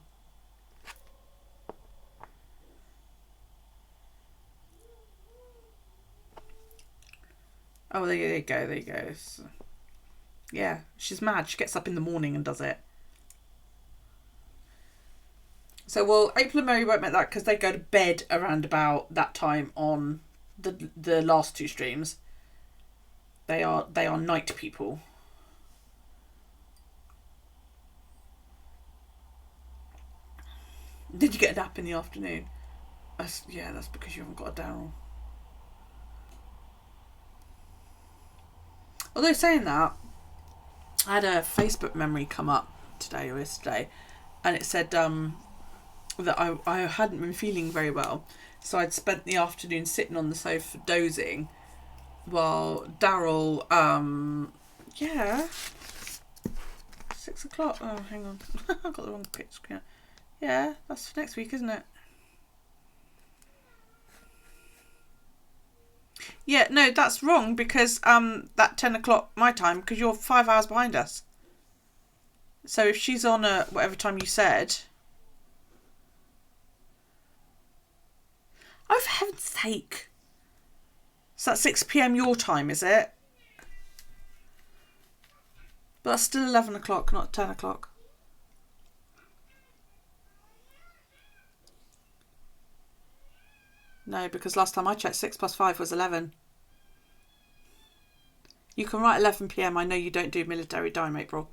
Speaker 1: Oh, there you go. There you go. So, yeah, she's mad. She gets up in the morning and does it. So, well, April and Mary won't make that because they go to bed around about that time on the last two streams. They are night people. Did you get a nap in the afternoon? That's because you haven't got a Daryl. Although saying that, I had a Facebook memory come up today or yesterday, and it said that I hadn't been feeling very well, so I'd spent the afternoon sitting on the sofa dozing while Daryl 6 o'clock. Oh, hang on. I got the wrong picture. Yeah, that's for next week, isn't it? Yeah, no, that's wrong because that 10 o'clock my time, because you're 5 hours behind us. So if she's on at whatever time you said. Oh, for heaven's sake. So that's 6 p.m. your time, is it? But that's still 11 o'clock, not 10 o'clock. No, because last time I checked, 6 plus 5 was 11. You can write 11 p.m. I know you don't do military time, April.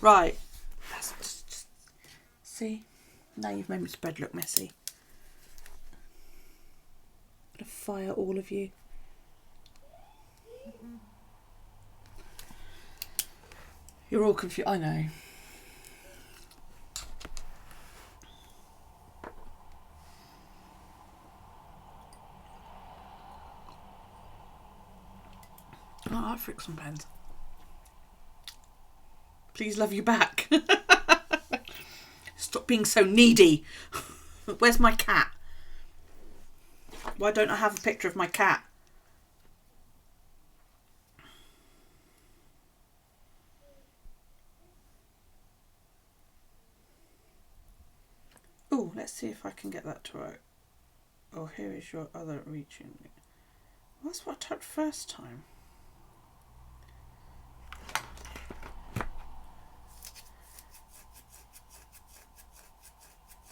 Speaker 1: Right. That's just see. Now you've made my spread look messy. I'm gonna fire all of you. You're all confused. I know. I like friction pens. Please love you back. Stop being so needy. Where's my cat? Why don't I have a picture of my cat? Oh, let's see if I can get that to work. Oh, here is your other region. That's what I typed first time.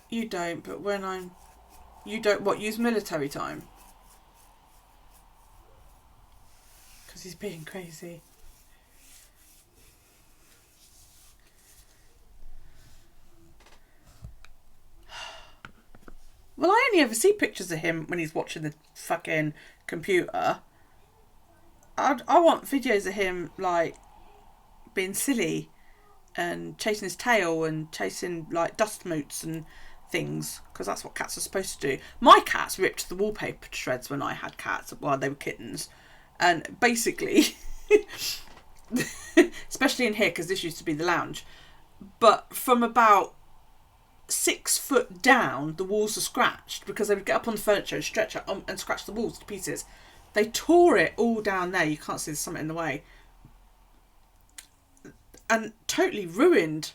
Speaker 1: You don't, but when I'm... You don't what? Use military time? Because he's being crazy. Well, I only ever see pictures of him when he's watching the fucking computer. I want videos of him, like, being silly and chasing his tail and chasing, like, dust moots and things, because that's what cats are supposed to do. My cats ripped the wallpaper to shreds when I had cats while they were kittens, and basically especially in here because this used to be the lounge, but from about 6 foot down the walls are scratched because they would get up on the furniture and stretch it and scratch the walls to pieces. They tore it all down there. You can't see there's something in the way, and totally ruined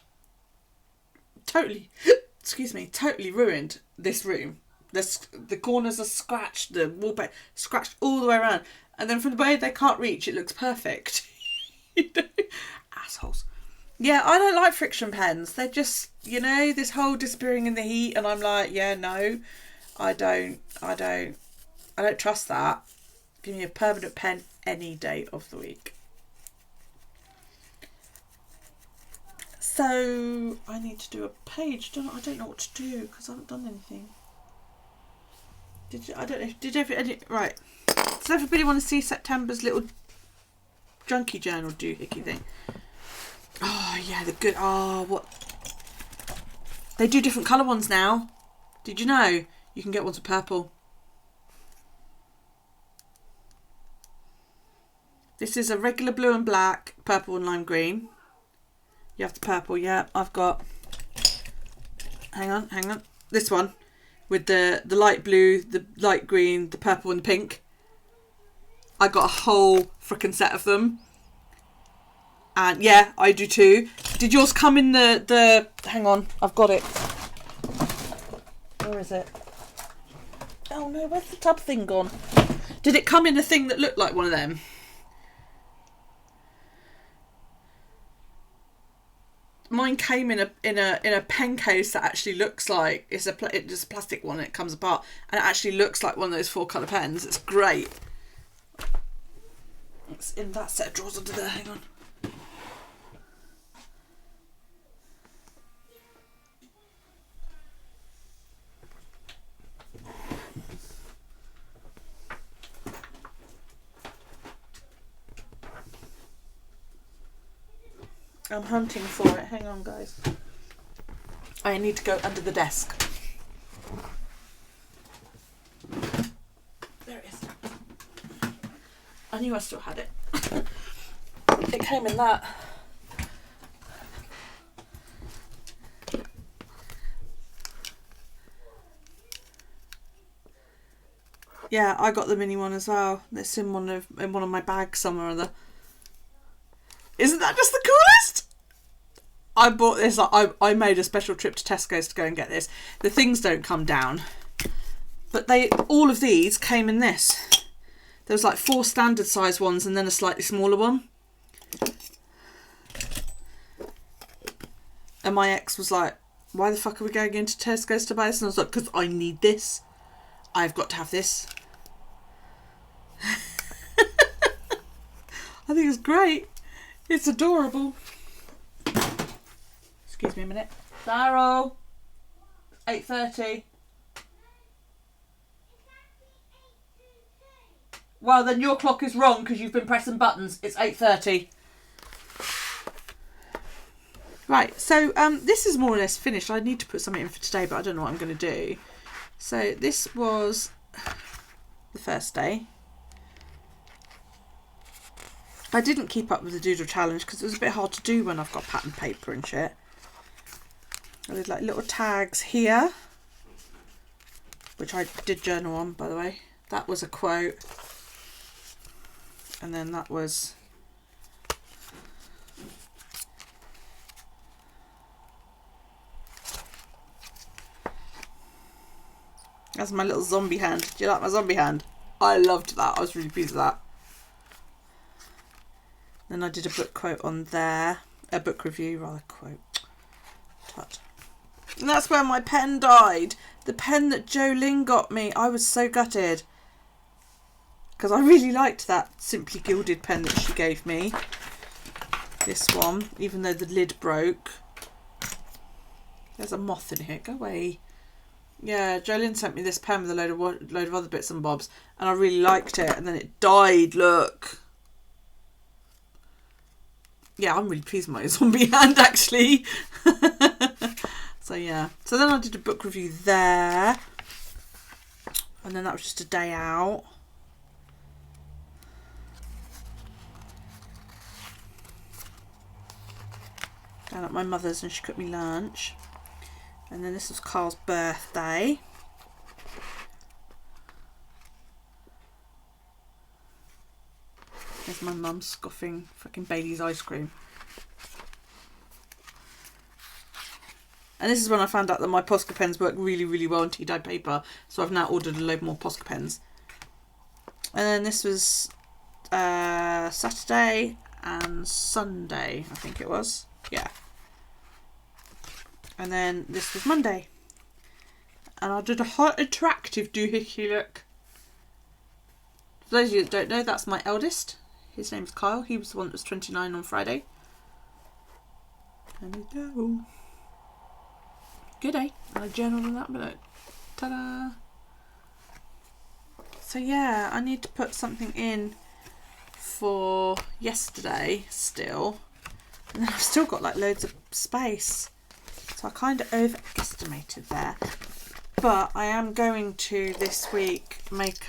Speaker 1: this room. The corners are scratched, the wallpaper scratched all the way around, and then from the way they can't reach, it looks perfect. You know? Assholes. Yeah, I don't like friction pens. They're just, you know, this whole disappearing in the heat, and I'm like, yeah, no, I don't trust that. Give me a permanent pen any day of the week. So I need to do a page. I don't know what to do because I haven't done anything. Right. Does everybody want to see September's little junkie journal doohickey thing? Oh yeah, they're good. Oh, what? They do different colour ones now. Did you know? You can get ones with purple. This is a regular blue and black, purple and lime green. You have the purple, yeah. I've got... Hang on. This one. With the light blue, the light green, the purple and the pink. I got a whole frickin' set of them. And yeah, I do too. Did yours come in the... Hang on, I've got it. Where is it? Oh no, where's the tub thing gone? Did it come in a thing that looked like one of them? Mine came in a pen case that actually looks like it's just a plastic one, and it comes apart and it actually looks like one of those 4-colour pens. It's great. It's in that set of drawers under there. Hang on. I'm hunting for it. Hang on, guys. I need to go under the desk. There it is. I knew I still had it. It came in that. Yeah, I got the mini one as well. It's in one of my bags somewhere or other. Isn't that just the coolest? I bought this. I made a special trip to Tesco's to go and get this. The things don't come down, but all of these came in this. There was like 4 standard size ones and then a slightly smaller one. And my ex was like, "Why the fuck are we going into Tesco's to buy this?" And I was like, "Because I need this. I've got to have this." I think it's great. It's adorable. Excuse me a minute. Daryl. 8:30. Well, then your clock is wrong because you've been pressing buttons. It's 8:30. Right, so this is more or less finished. I need to put something in for today, but I don't know what I'm going to do. So this was the first day. I didn't keep up with the doodle challenge because it was a bit hard to do when I've got pattern paper and shit. I did like little tags here, which I did journal on, by the way. That was a quote. And then that was... That's my little zombie hand. Do you like my zombie hand? I loved that. I was really pleased with that. Then I did a book quote on there. A book review, rather, quote. Tut. And that's where my pen died. The pen that Jolene got me. I was so gutted. Because I really liked that Simply Gilded pen that she gave me. This one, even though the lid broke. There's a moth in here. Go away. Yeah, Jolene sent me this pen with a load of other bits and bobs, and I really liked it, and then it died, look. Yeah, I'm really pleased with my zombie hand, actually. So, yeah. So then I did a book review there, and then that was just a day out. Down at my mother's, and she cooked me lunch. And then this was Carl's birthday. There's my mum scoffing fucking Bailey's ice cream. And this is when I found out that my Posca pens work really, really well on tea-dye paper. So I've now ordered a load more Posca pens. And then this was Saturday and Sunday, I think it was. Yeah. And then this was Monday. And I did a hot interactive doohickey look. For those of you that don't know, that's my eldest. His name's Kyle. He was the one that was 29 on Friday. There we go. Good day. And I journaled on that, but look. Ta-da! So yeah, I need to put something in for yesterday still. And then I've still got like loads of space. So I kind of overestimated there. But I am going to this week make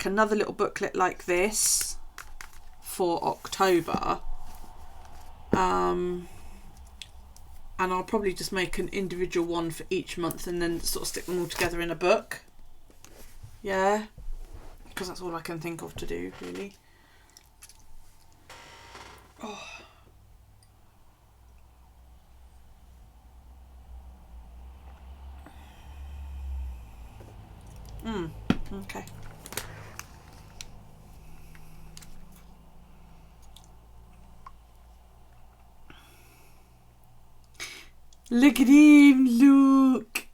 Speaker 1: another little booklet like this for October. And I'll probably just make an individual one for each month and then sort of stick them all together in a book. Yeah. Because that's all I can think of to do, really. Oh. Okay. Look at him, look.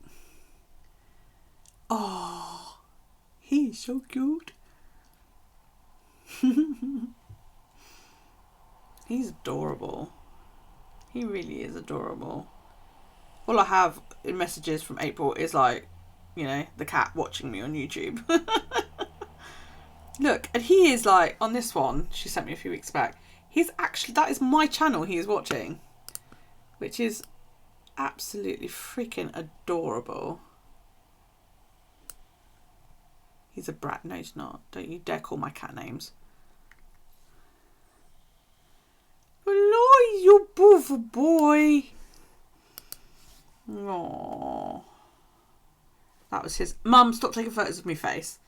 Speaker 1: Oh, he's so cute. He's adorable. He really is adorable. All I have in messages from April is like, you know, the cat watching me on YouTube. Look, and he is like, on this one, she sent me a few weeks back, he's actually, that is my channel he is watching. Which is absolutely freaking adorable. He's a brat. No, he's not. Don't you dare call my cat names. Hello, you beautiful boy. Aww. That was his... Mum, stop taking photos of my face.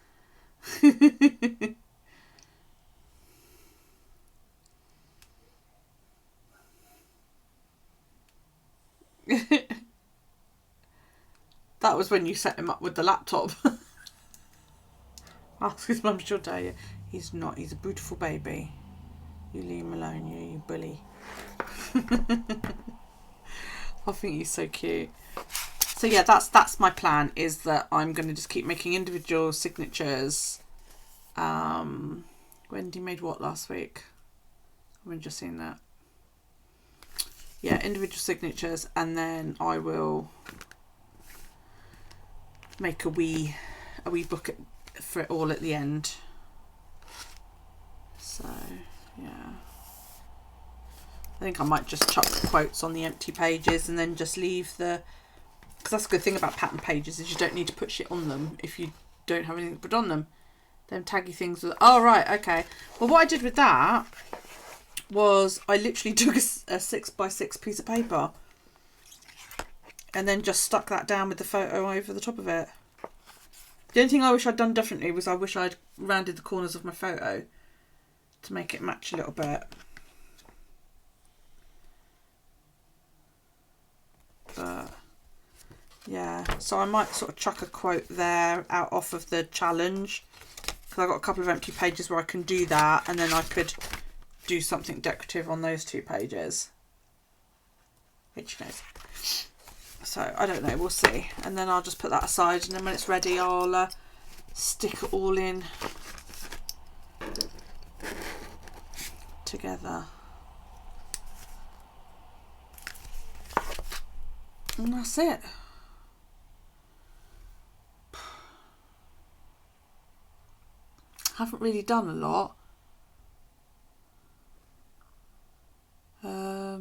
Speaker 1: That was when you set him up with the laptop. Ask his mum, she'll tell you. He's not. He's a beautiful baby. You leave him alone, you bully. I think he's so cute. So yeah, that's my plan, is that I'm going to just keep making individual signatures. Wendy made what last week? I've just seen that. yeah, individual signatures, and then I will make a wee book for it all at the end. So yeah, I think I might just chuck the quotes on the empty pages and then just leave the, because that's a good thing about pattern pages, is you don't need to put shit on them if you don't have anything to put on them. Them taggy things with, oh right, okay. Well, what I did with that was I literally took a 6x6 piece of paper and then just stuck that down with the photo over the top of it. The only thing I wish I'd done differently was I wish I'd rounded the corners of my photo to make it match a little bit. But yeah, so I might sort of chuck a quote there out off of the challenge, because I've got a couple of empty pages where I can do that, and then I could do something decorative on those 2 pages. Which knows. So I don't know, we'll see. And then I'll just put that aside, and then when it's ready I'll stick it all in together. And that's it. Haven't really done a lot. I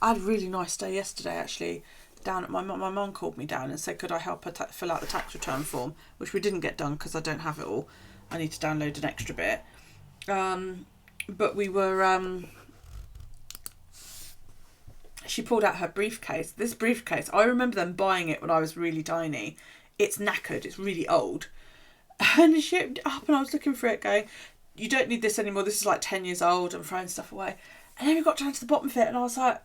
Speaker 1: had a really nice day yesterday actually. Down at my mum called me down and said could I help her fill out the tax return form, which we didn't get done because I don't have it all. I need to download an extra bit. But we were she pulled out her briefcase. This briefcase, I remember them buying it when I was really tiny. It's knackered, it's really old. And she opened it up and I was looking for it going, you don't need this anymore, this is like 10 years old, and throwing stuff away. And then we got down to the bottom of it and I was like,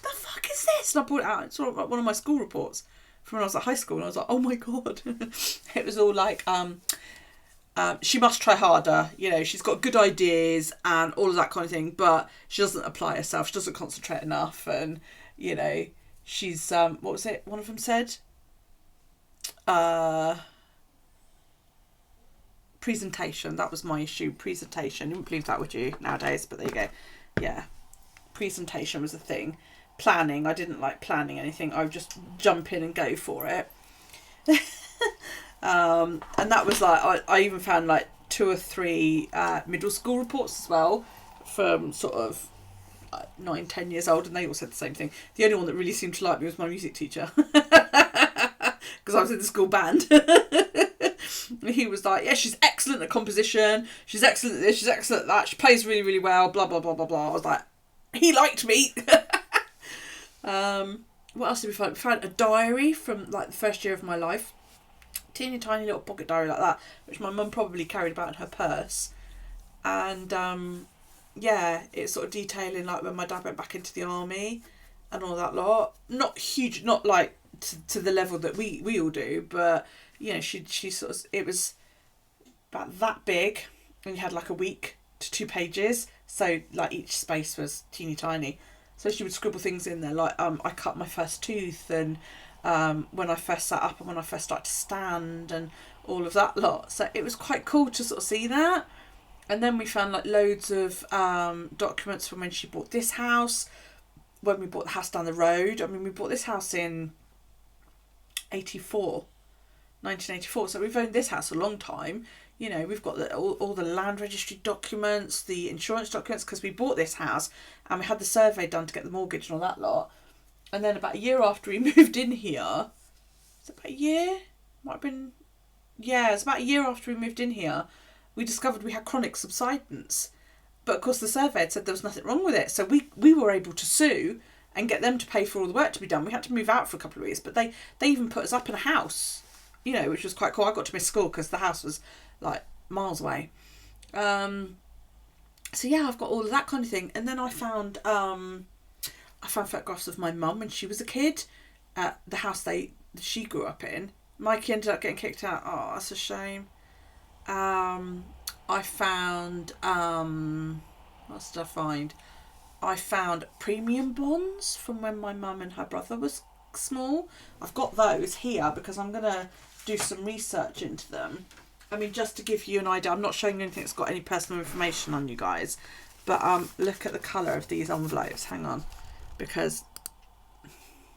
Speaker 1: the fuck is this? And I pulled it out. It's sort of like one of my school reports from when I was at high school, and I was like, oh my god. It was all like, she must try harder, you know, she's got good ideas and all of that kind of thing, but she doesn't apply herself, she doesn't concentrate enough, and you know, she's what was it one of them said, presentation, that was my issue, presentation. You wouldn't believe that, would you, nowadays? But there you go. Yeah, presentation was a thing. Planning, I didn't like planning anything, I would just jump in and go for it. And that was like, I even found like 2 or 3 middle school reports as well from sort of 9-10 years old, and they all said the same thing. The only one that really seemed to like me was my music teacher, because I was in the school band. He was like, yeah, she's excellent at composition, she's excellent at this, she's excellent at that, she plays really, really well, blah, blah, blah, blah, blah. I was like, he liked me. What else did we find? We found a diary from like the first year of my life. Teeny tiny little pocket diary like that, which my mum probably carried about in her purse. And yeah, it's sort of detailing like when my dad went back into the army and all that lot. Not huge, not like to the level that we all do, but you know, she sort of, it was about that big, and you had like a week to 2 pages, so like each space was teeny tiny. So she would scribble things in there like I cut my first tooth, and when I first sat up, and when I first started to stand, and all of that lot. So it was quite cool to sort of see that. And then we found like loads of documents from when she bought this house, when we bought the house down the road. I mean, we bought this house in 1984, so we've owned this house a long time. You know, we've got all the land registry documents, the insurance documents, because we bought this house and we had the survey done to get the mortgage and all that lot. And then about a year after we moved in here, is it about a year? Might have been, yeah, it's about a year after we moved in here, we discovered we had chronic subsidence. But of course the survey had said there was nothing wrong with it. So we were able to sue and get them to pay for all the work to be done. We had to move out for a couple of weeks, but they even put us up in a house, you know, which was quite cool. I got to miss school because the house was like miles away. So yeah, I've got all of that kind of thing. And then I found photographs of my mum when she was a kid at the house she grew up in. Mikey ended up getting kicked out. Oh, that's a shame. I found what did I find? I found premium bonds from when my mum and her brother was small. I've got those here because I'm gonna do some research into them. I mean, just to give you an idea, I'm not showing you anything that's got any personal information on, you guys, but look at the colour of these envelopes. Hang on, because,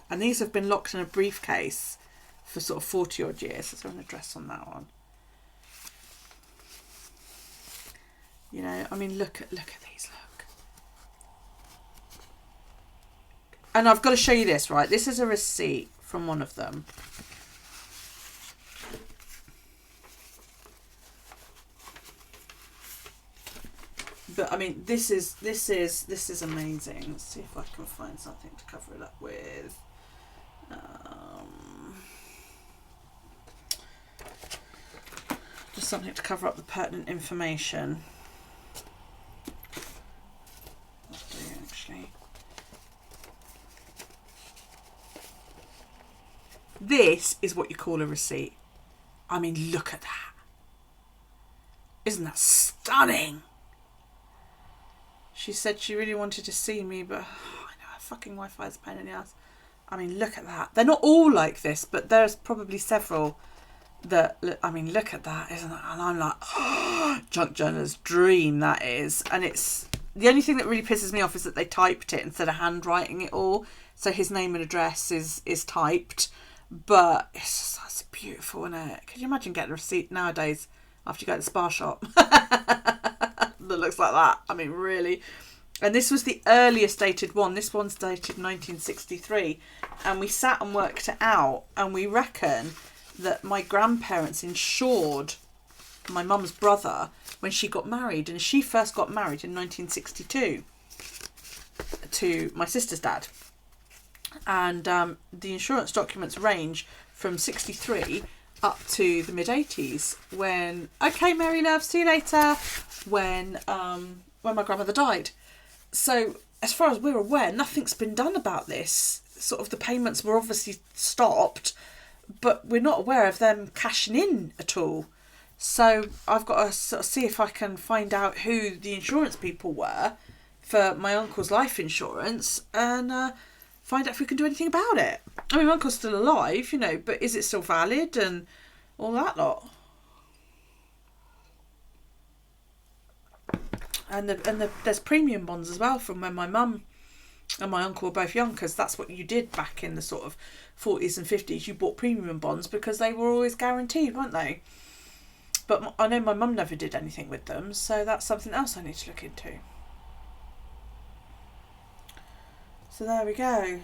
Speaker 1: and these have been locked in a briefcase for sort of 40 odd years. Is there an address on that one? You know, I mean, look at these, look. And I've got to show you this, right? This is a receipt from one of them. But I mean, this is amazing. Let's see if I can find something to cover it up with. Just something to cover up the pertinent information. Actually, this is what you call a receipt. I mean, look at that. Isn't that stunning? She said she really wanted to see me, but I know fucking Wi-Fi is a pain in the ass. I mean, look at that. They're not all like this, but there's probably several that, I mean, look at that, isn't it? And I'm like, oh, junk journaler's dream, that is. And it's, the only thing that really pisses me off is that they typed it instead of handwriting it all. So his name and address is typed, but it's just, that's beautiful, isn't it? Could you imagine getting a receipt nowadays after you go to the spa shop? That looks like that. I mean, really. And this was the earliest dated one. This one's dated 1963. And we sat and worked it out. And we reckon that my grandparents insured my mum's brother when she got married. And she first got married in 1962 to my sister's dad. And the insurance documents range from 63 up to the mid-80s when, okay, Mary love, see you later, when my grandmother died. So as far as we're aware, nothing's been done about this. Sort of the payments were obviously stopped, but we're not aware of them cashing in at all. So I've got to sort of see if I can find out who the insurance people were for my uncle's life insurance and find out if we can do anything about it. I mean, my uncle's still alive, you know, but is it still valid and all that lot? And there's premium bonds as well from when my mum and my uncle were both young, because that's what you did back in the sort of 40s and 50s. You bought premium bonds because they were always guaranteed, weren't they? But I know my mum never did anything with them, so that's something else I need to look into. So there we go.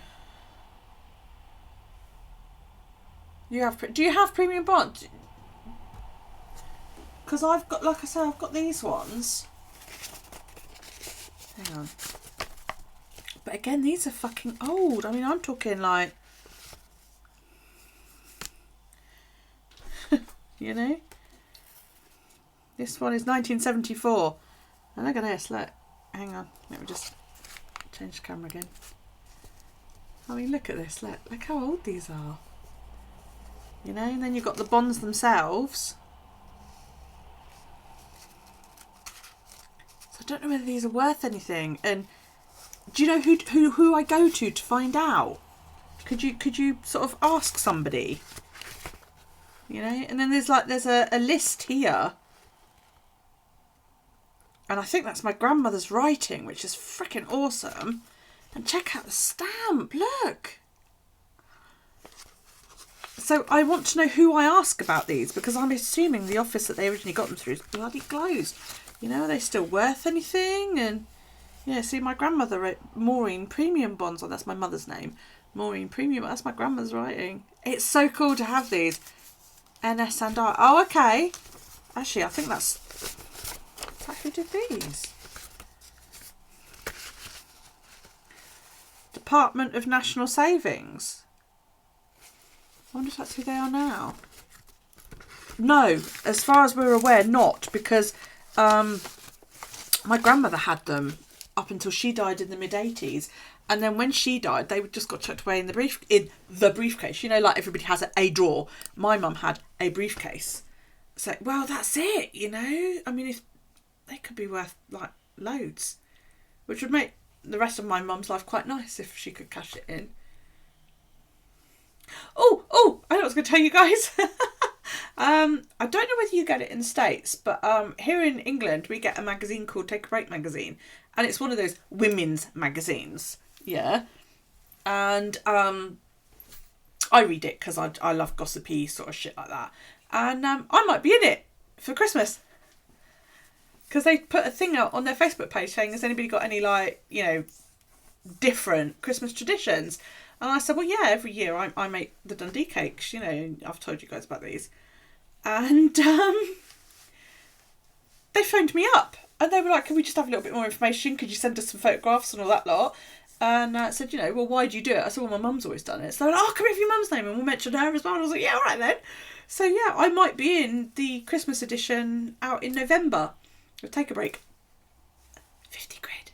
Speaker 1: Do you have premium bonds? Because I've got, like I said, I've got these ones. Hang on. But again, these are fucking old. I mean, I'm talking like, you know. This one is 1974. And look at this, look. Hang on, let me just change the camera again. I mean, look at this, look how old these are. You know, and then you've got the bonds themselves. So I don't know whether these are worth anything. And do you know who I go to find out? Could you sort of ask somebody? You know, and then there's a list here. And I think that's my grandmother's writing, which is freaking awesome. And check out the stamp, look. So I want to know who I ask about these, because I'm assuming the office that they originally got them through is bloody closed. You know, are they still worth anything? And yeah, see, my grandmother wrote Maureen Premium Bonds. Oh, that's my mother's name. Maureen Premium, that's my grandmother's writing. It's so cool to have these. NS and I. Oh, okay. Actually, I think that's who did these. Department of National Savings. I wonder if that's who they are now. No, as far as we're aware, not, because my grandmother had them up until she died in the mid-80s, and then when she died, they just got chucked away in the briefcase. You know, like everybody has a drawer. My mum had a briefcase. So, well, that's it. You know, I mean, if they could be worth like loads, which would make the rest of my mum's life quite nice if she could cash it in. Oh, I know what I was going to tell you guys. I don't know whether you get it in the States, but here in England we get a magazine called Take a Break magazine, and it's one of those women's magazines, yeah. And I read it because I love gossipy sort of shit like that. And I might be in it for Christmas. Because they put a thing out on their Facebook page saying, has anybody got any, like, you know, different Christmas traditions? And I said, well, yeah, every year I make the Dundee cakes, you know, I've told you guys about these. And they phoned me up and they were like, can we just have a little bit more information? Could you send us some photographs and all that lot? And I said, you know, well, why do you do it? I said, well, my mum's always done it. So they were like, oh, come here for your mum's name and we'll mention her as well. And I was like, yeah, all right then. So yeah, I might be in the Christmas edition out in November. We'll take a break. 50 quid.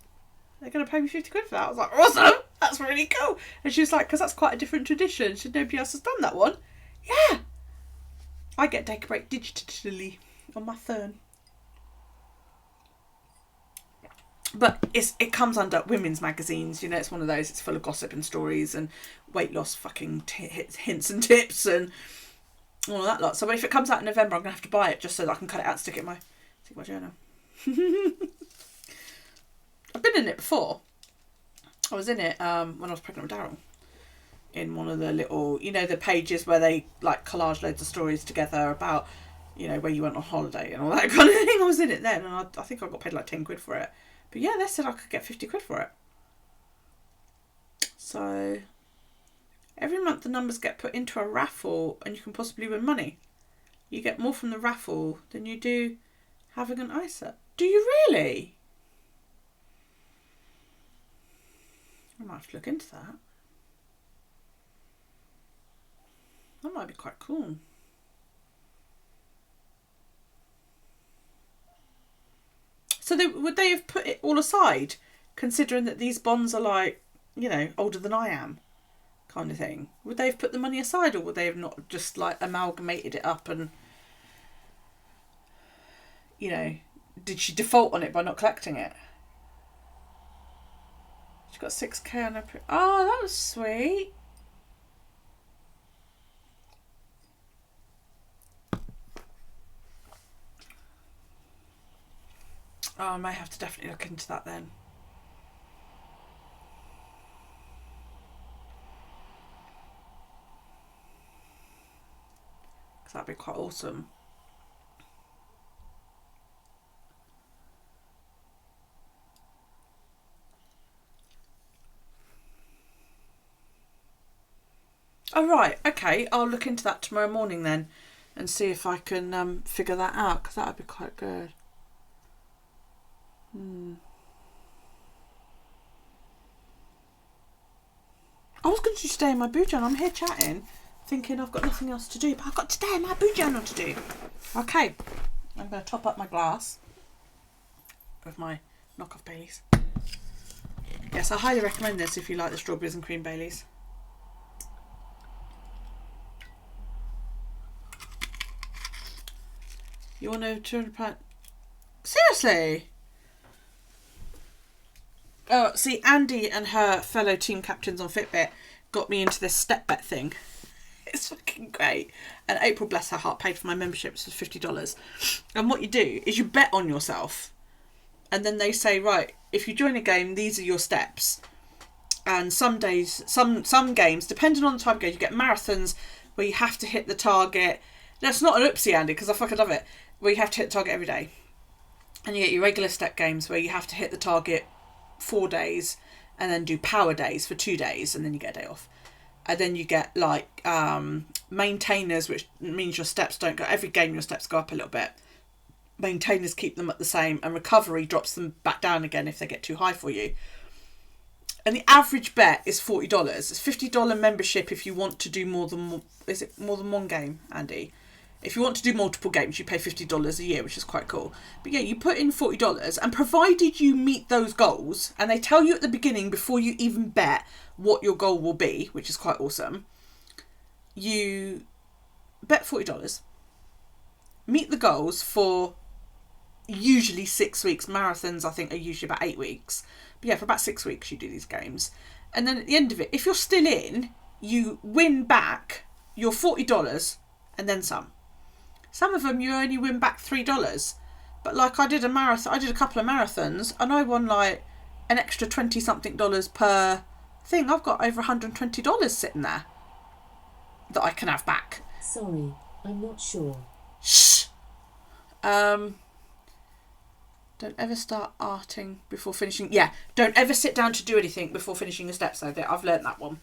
Speaker 1: They're going to pay me 50 quid for that. I was like, awesome. That's really cool. And she was like, because that's quite a different tradition. She said, nobody else has done that one. Yeah. I get to take a break digitally on my phone. But it comes under women's magazines, you know, it's one of those, it's full of gossip and stories and weight loss fucking hints and tips and all of that lot. So if it comes out in November, I'm going to have to buy it just so that I can cut it out and stick it in my journal. I've been in it before. I was in it when I was pregnant with Daryl. In one of the little, you know, the pages where they like collage loads of stories together about, you know, where you went on holiday and all that kind of thing. I was in it then and I think I got paid like 10 quid for it. But yeah, they said I could get 50 quid for it. So every month the numbers get put into a raffle and you can possibly win money. You get more from the raffle than you do having an ISA. Do you really? I might have to look into that. That might be quite cool. So would they have put it all aside, considering that these bonds are like, you know, older than I am, kind of thing? Would they have put the money aside, or would they have not just like amalgamated it up and, you know, did she default on it by not collecting it? She got 6k on her. Oh, that was sweet. Oh, I may have to definitely look into that then. Because that'd be quite awesome. Oh, right. Okay, I'll look into that tomorrow morning then and see if I can figure that out, because that would be quite good. I was going to stay in my boo journal. I'm here chatting, thinking I've got nothing else to do, but I've got to stay in my boo journal to do. Okay, I'm going to top up my glass with my knockoff Baileys. Yes, I highly recommend this if you like the strawberries and cream Baileys. You want to £200? Seriously? Oh, see, Andy and her fellow team captains on Fitbit got me into this step bet thing. It's fucking great. And April, bless her heart, paid for my membership, so $50. And what you do is you bet on yourself. And then they say, right, if you join a game, these are your steps. And some days, some games, depending on the type of game, you get marathons where you have to hit the target. That's not an oopsie, Andy, because I fucking love it. Where you have to hit the target every day. And you get your regular step games where you have to hit the target 4 days and then do power days for 2 days and then you get a day off. And then you get like maintainers, which means your steps don't go, every game your steps go up a little bit. Maintainers keep them at the same, and recovery drops them back down again if they get too high for you. And the average bet is $40. It's $50 membership if you want to do more than one game, Andy? If you want to do multiple games, you pay $50 a year, which is quite cool. But yeah, you put in $40, and provided you meet those goals, and they tell you at the beginning before you even bet what your goal will be, which is quite awesome, you bet $40, meet the goals for usually 6 weeks. Marathons, I think, are usually about 8 weeks. But yeah, for about 6 weeks you do these games. And then at the end of it, if you're still in, you win back your $40 and then some. Some of them you only win back $3. But like I did a couple of marathons and I won like an extra $20 something per thing, I've got over $120 sitting there that I can have back.
Speaker 3: Sorry, I'm not sure.
Speaker 1: Shh. Don't ever start arting before finishing. Yeah, don't ever sit down to do anything before finishing your steps. I've learnt that one.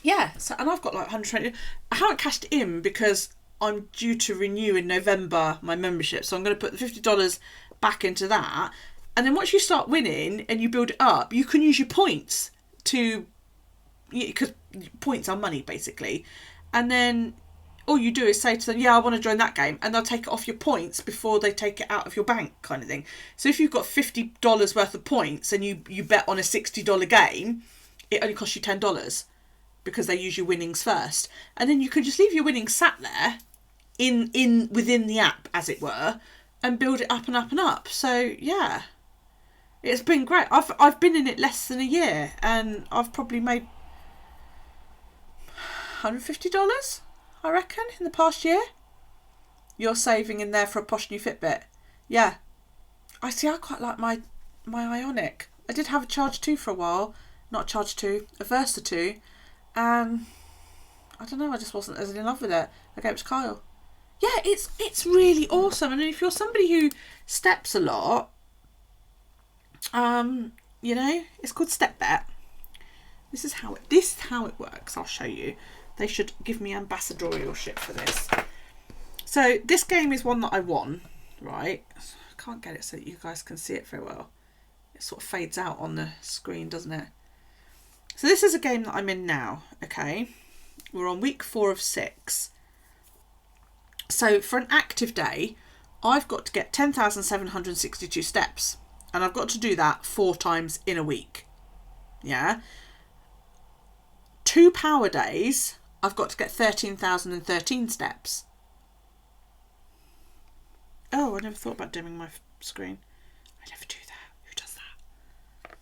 Speaker 1: Yeah, so, and I've got like 120. I haven't cashed in because I'm due to renew in November my membership. So I'm going to put the $50 back into that. And then once you start winning and you build it up, you can use your points to, because points are money basically. And then all you do is say to them, yeah, I want to join that game. And they'll take it off your points before they take it out of your bank kind of thing. So if you've got $50 worth of points and you bet on a $60 game, it only costs you $10 because they use your winnings first. And then you can just leave your winnings sat there within the app, as it were, and build it up and up and up. So yeah, it's been great. I've been in it less than a year and I've probably made $150, I reckon, in the past year. You're saving in there for a posh new Fitbit. Yeah. I quite like my Ionic. I did have a Charge 2 for a while. Not a Charge 2, a Versa 2. And I don't know, I just wasn't as in love with it. I gave it to Kyle. Yeah, it's really awesome. And if you're somebody who steps a lot, you know, it's called Step Bet. This is how it works. I'll show you. They should give me ambassadorialship for this. So this game is one that I won, right? I can't get it so that you guys can see it very well. It sort of fades out on the screen, doesn't it? So this is a game that I'm in now, okay? We're on week 4 of 6. So for an active day, I've got to get 10,762 steps. And I've got to do that 4 times in a week. Yeah? 2 power days, I've got to get 13,013 steps. Oh, I never thought about dimming my screen. I never do that. Who does that?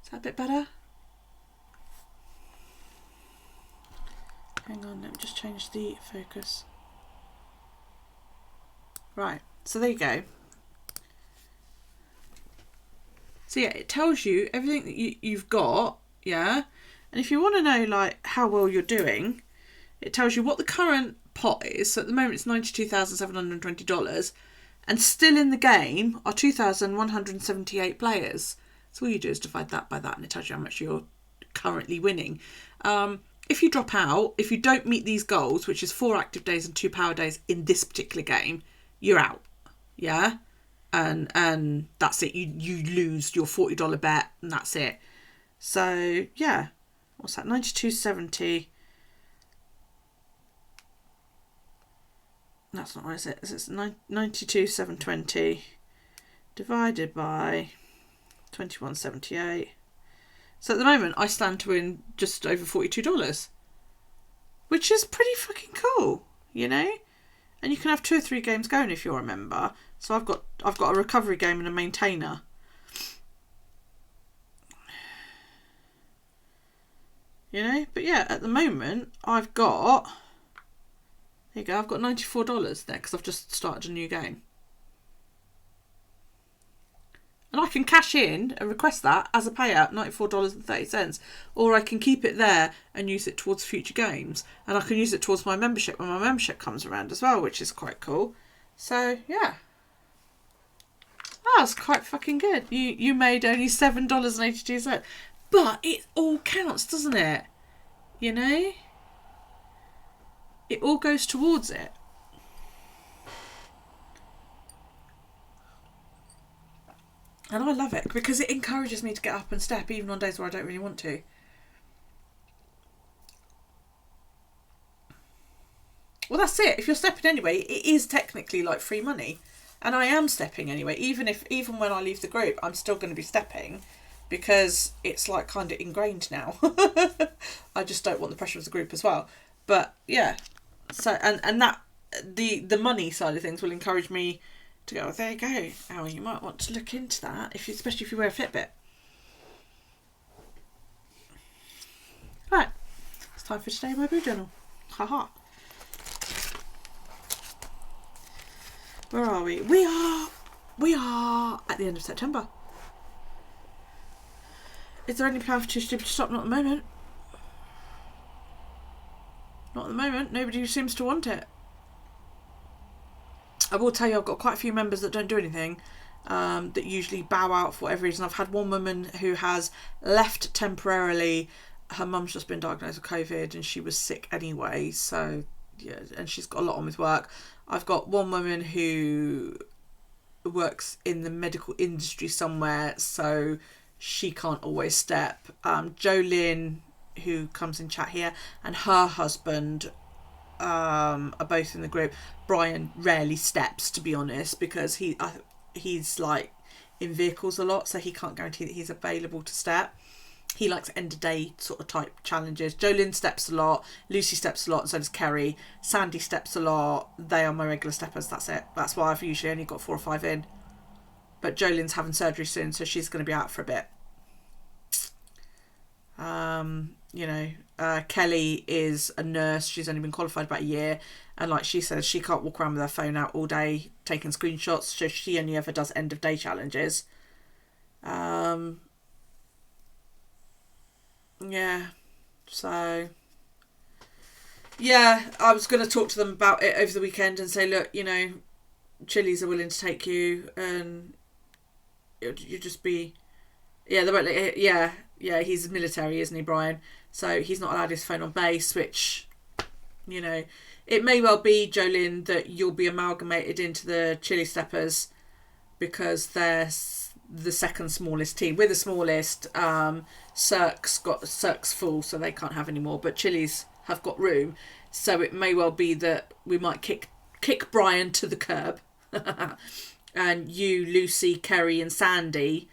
Speaker 1: Is that a bit better? Hang on, let me just change the focus. Right, so there you go. So yeah, it tells you everything that you've got, yeah? And if you want to know like how well you're doing, it tells you what the current pot is. So at the moment it's $92,720, and still in the game are 2,178 players. So all you do is divide that by that and it tells you how much you're currently winning. If you drop out, if you don't meet these goals, which is 4 active days and 2 power days in this particular game, you're out. Yeah? And that's it. You lose your $40 bet and that's it. So yeah, what's that? 92.70. That's not right, is it? It's 92,720 divided by 21.78. So at the moment I stand to win just over $42, which is pretty fucking cool, you know. And you can have 2 or 3 games going if you're a member. So I've got a recovery game and a maintainer. You know, but yeah, at the moment I've got, there you go, I've got $94 there because I've just started a new game. And I can cash in and request that as a payout, $94.30, or I can keep it there and use it towards future games. And I can use it towards my membership when my membership comes around as well, which is quite cool. So yeah, that's quite fucking good. You made only $7.82, but it all counts, doesn't it? You know, it all goes towards it. And I love it because it encourages me to get up and step even on days where I don't really want to. Well, that's it. If you're stepping anyway, it is technically like free money. And I am stepping anyway. Even when I leave the group, I'm still going to be stepping because it's like kind of ingrained now. I just don't want the pressure of the group as well. But yeah. So and that the money side of things will encourage me to go, oh, there you go. Oh, you might want to look into that, especially if you wear a Fitbit. Right, it's time for today in my boo journal. Haha. Where are we? We are at the end of September. Is there any plan for Too Stupid to Stop? Not at the moment. Not at the moment. Nobody seems to want it. I will tell you, I've got quite a few members that don't do anything, that usually bow out for whatever reason. I've had one woman who has left temporarily. Her mum's just been diagnosed with COVID and she was sick anyway, so yeah, and she's got a lot on with work. I've got one woman who works in the medical industry somewhere, so she can't always step. Jolyn, who comes in chat here, and her husband are both in the group. Brian rarely steps, to be honest, because he's like in vehicles a lot, so he can't guarantee that he's available to step. He likes end of day sort of type challenges. Jolyn steps a lot, Lucy steps a lot, and so does Kerry. Sandy steps a lot. They are my regular steppers, that's it. That's why I've usually only got 4 or 5 in. But Jolyn's having surgery soon, so she's going to be out for a bit. Kelly is a nurse. She's only been qualified about a year, and like she says, she can't walk around with her phone out all day taking screenshots, so she only ever does end of day challenges. So yeah, I was going to talk to them about it over the weekend and say, look, Chili's are willing to take you, and you just be, they won't let, he's military, isn't he, Brian? So he's not allowed his phone on base, which, it may well be, Jolyn, that you'll be amalgamated into the Chili Steppers because they're the second smallest team. We're the smallest. Cirque's full, so they can't have any more, but Chili's have got room, so it may well be that we might kick Brian to the curb. And you, Lucy, Kerry and Sandy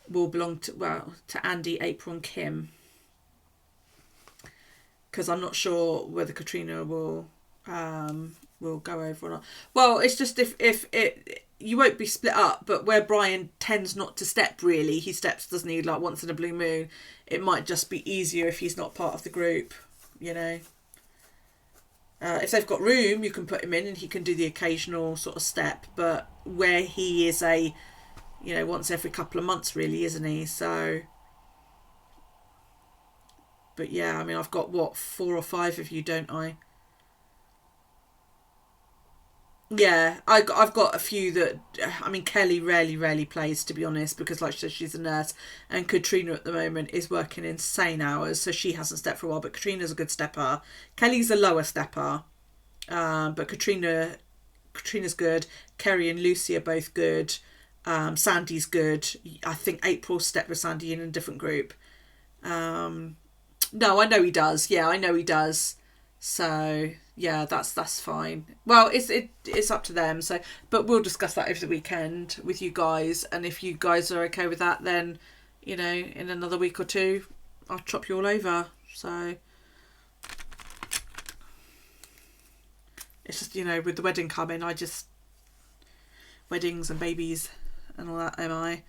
Speaker 1: will belong to Andy, April and Kim, because I'm not sure whether Katrina will go over or not. Well, it's just if you won't be split up, but where Brian tends not to step really, he steps, doesn't he, like once in a blue moon, it might just be easier if he's not part of the group, If they've got room, you can put him in and he can do the occasional sort of step, but where he is once every couple of months really, isn't he? So, but yeah, I mean, I've got 4 or 5 of you, don't I? Yeah, I've got a few that, I mean, Kelly rarely plays, to be honest, because like she said, she's a nurse, and Katrina at the moment is working insane hours, so she hasn't stepped for a while, but Katrina's a good stepper. Kelly's a lower stepper, but Katrina's good. Kerry and Lucy are both good. Sandy's good. I think April stepped with Sandy in a different group. No, I know he does. Yeah, I know he does. So yeah, that's fine. Well, it's up to them. So, but we'll discuss that over the weekend with you guys, and if you guys are okay with that, then in another week or 2, I'll chop you all over. So it's just with the wedding coming, weddings and babies and all that. Am I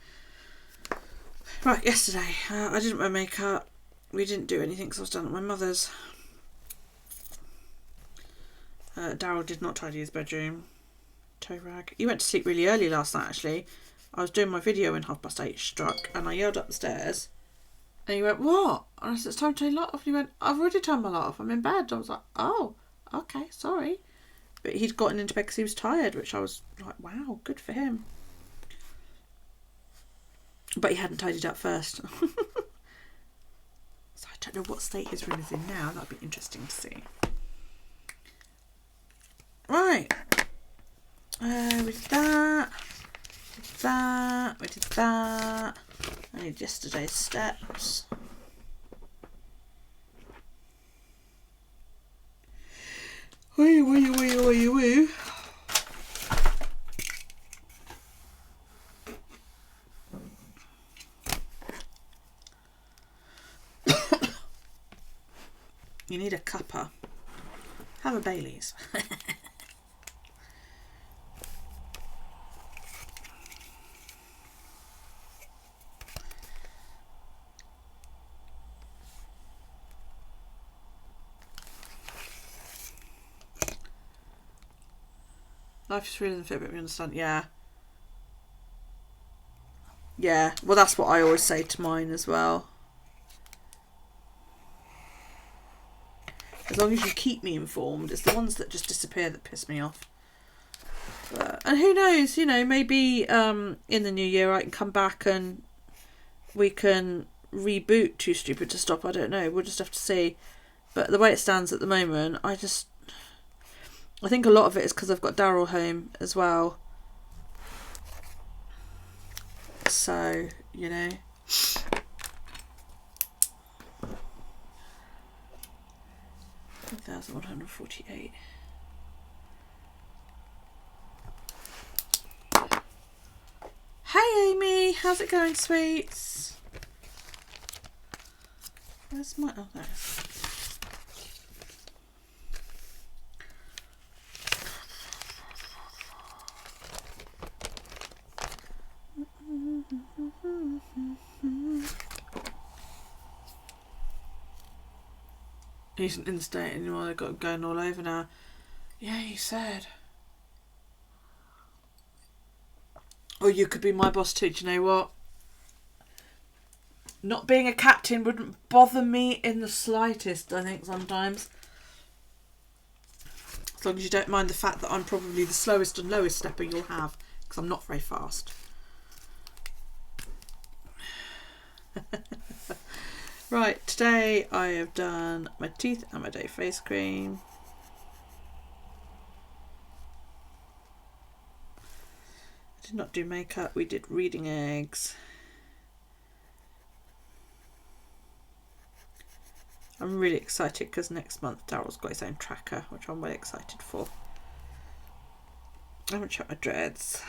Speaker 1: right? Yesterday, I didn't wear makeup. We didn't do anything because I was down at my mother's. Daryl did not tidy his bedroom. Toe rag. He went to sleep really early last night, actually. I was doing my video when 8:30 struck, and I yelled up the stairs. And he went, "What?" And I said, "It's time to turn your light off." And he went, "I've already turned my light off. I'm in bed." I was like, "Oh, okay, sorry." But he'd gotten into bed because he was tired, which I was like, wow, good for him. But he hadn't tidied up first. So I don't know what state his room is in now. That'd be interesting to see. Right. We did that. We did that. I need yesterday's steps. Woo. You need a cuppa. Have a Baileys. Life is freer than fit, but we understand. Yeah. Yeah, well, that's what I always say to mine as well. As long as you keep me informed. It's the ones that just disappear that piss me off. And who knows, you know, maybe in the new year I can come back and we can reboot Too Stupid to Stop. I don't know. We'll just have to see. But the way it stands at the moment, I think a lot of it is because I've got Daryl home as well. So, you know. $1,148. Hey Amy, how's it going, sweets? Where's my... Oh, there it is. He isn't in the state anymore, they've got him going all over now. Yeah, he said. Or you could be my boss too, do you know what? Not being a captain wouldn't bother me in the slightest, I think, sometimes. As long as you don't mind the fact that I'm probably the slowest and lowest stepper you'll have, because I'm not very fast. Right, today I have done my teeth and my day face cream. I did not do makeup, we did reading eggs. I'm really excited because next month Daryl's got his own tracker, which I'm really excited for. I haven't checked my dreads.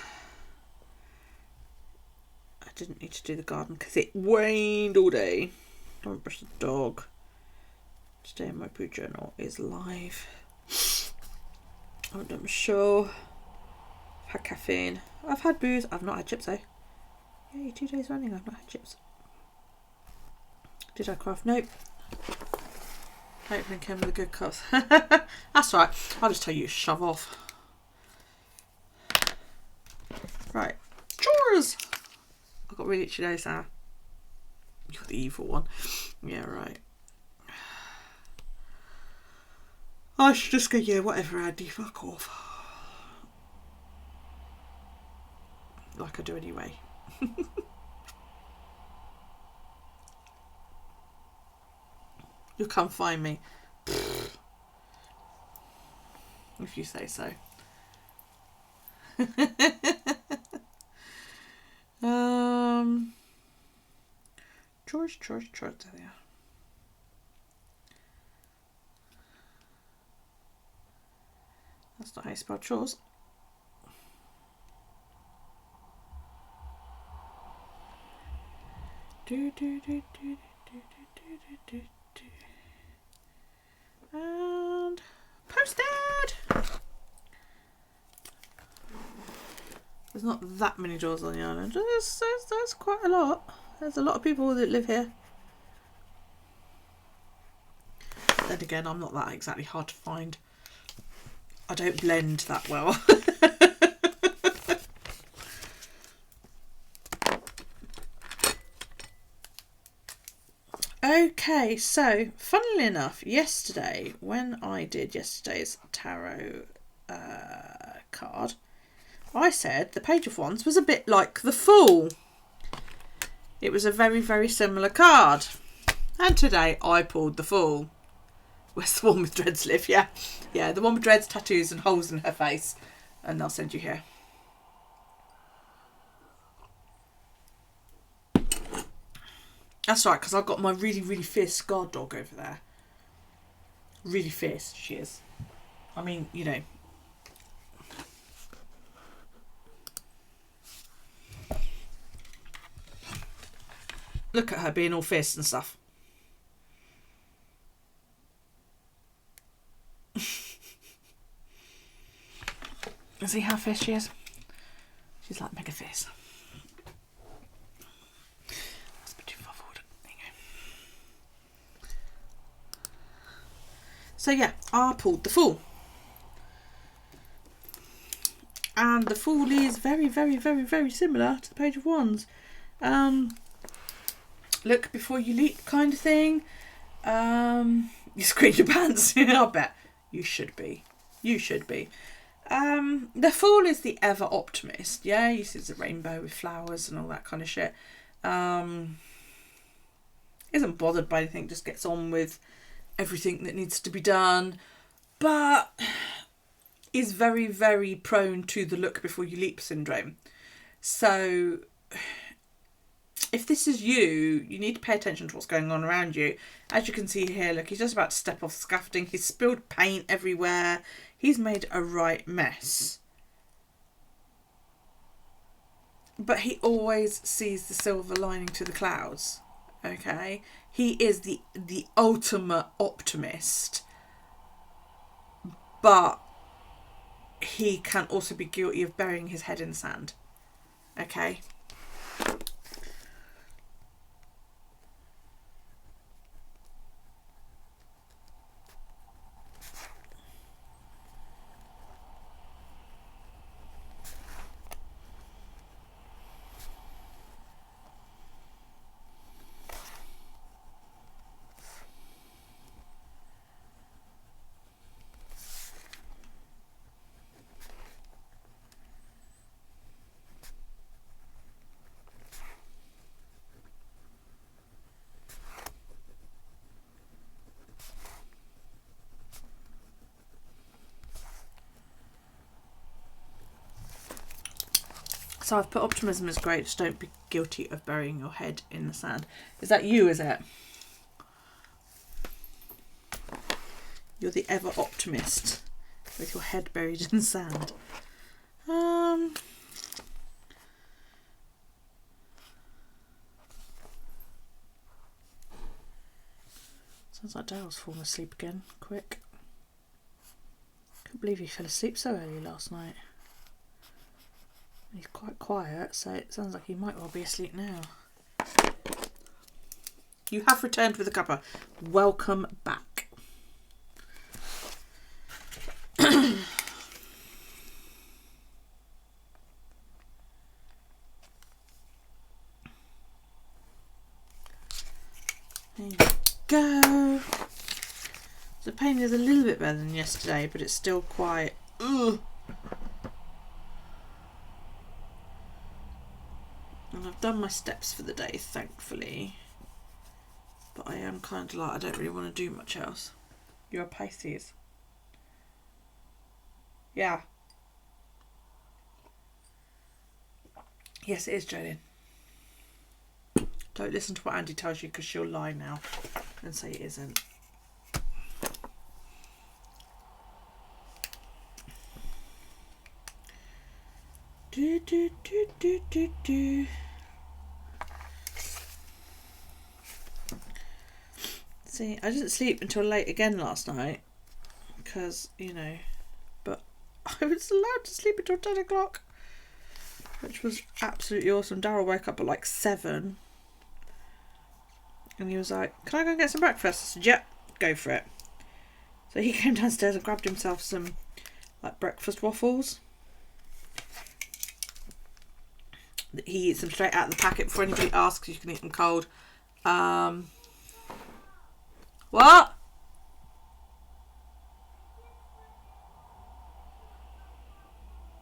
Speaker 1: I didn't need to do the garden because it rained all day. I haven't brushed the dog. Today my poo journal is live. I haven't done my show. I've had caffeine. I've had booze. I've not had chips though. Yay, 2 days running I've not had chips. Did I craft? Nope. Opening came with the good cups. That's right. I'll just tell you to shove off. Right. Chores! I've got really itchy nose now. You're the evil one. Yeah, right. I should just go, yeah, whatever, Andy, fuck off. Like I do anyway. You'll come find me. If you say so. George, there they are. That's not how you spell chores. And posted. There's not that many doors on the island. There's quite a lot. There's a lot of people that live here. Then again, I'm not that exactly hard to find. I don't blend that well. Okay, so funnily enough, yesterday when I did yesterday's tarot card, I said the Page of Wands was a bit like the Fool. It was a very, very similar card. And today I pulled the Fool. Where's the one with dreads live? Yeah. Yeah, the one with dreads, tattoos and holes in her face. And they'll send you here. That's right, because I've got my really, really fierce guard dog over there. Really fierce, she is. I mean, you know. Look at her being all fierce and stuff. See how fierce she is? She's like mega fierce. That's a bit too far forward. There you go. So yeah, I pulled the Fool. And the Fool is very, very, very, very similar to the Page of Wands. Look before you leap kind of thing. You screen your pants. I bet you should be. You should be. The fool is the ever optimist. Yeah, he sees a rainbow with flowers and all that kind of shit. Isn't bothered by anything, just gets on with everything that needs to be done, but is very, very prone to the look before you leap syndrome. So if this is you, you need to pay attention to what's going on around you. As you can see here, look, he's just about to step off the scaffolding. He's spilled paint everywhere. He's made a right mess. But he always sees the silver lining to the clouds. Okay? He is the ultimate optimist. But he can also be guilty of burying his head in the sand. Okay? So I've put optimism is great, just don't be guilty of burying your head in the sand. Is that you, is it? You're the ever optimist with your head buried in sand. Sounds like Daryl's fallen asleep again. Quick. Couldn't believe he fell asleep so early last night. He's quite quiet, so it sounds like he might well be asleep now. You have returned with a cuppa. Welcome back. There you go. The pain is a little bit better than yesterday, but it's still quite... Ugh. And I've done my steps for the day, thankfully. But I am kind of like, I don't really want to do much else. You're a Pisces. Yeah. Yes, it is, Jolene. Don't listen to what Andy tells you, because she'll lie now and say it isn't. Do, do, do, do, do, do. See, I didn't sleep until late again last night because, you know, but I was allowed to sleep until 10 o'clock, which was absolutely awesome. Daryl woke up at like 7 and he was like, can I go and get some breakfast? I said, yeah, go for it. So he came downstairs and grabbed himself some like breakfast waffles. He eats them straight out of the packet before anybody asks. You can eat them cold. What?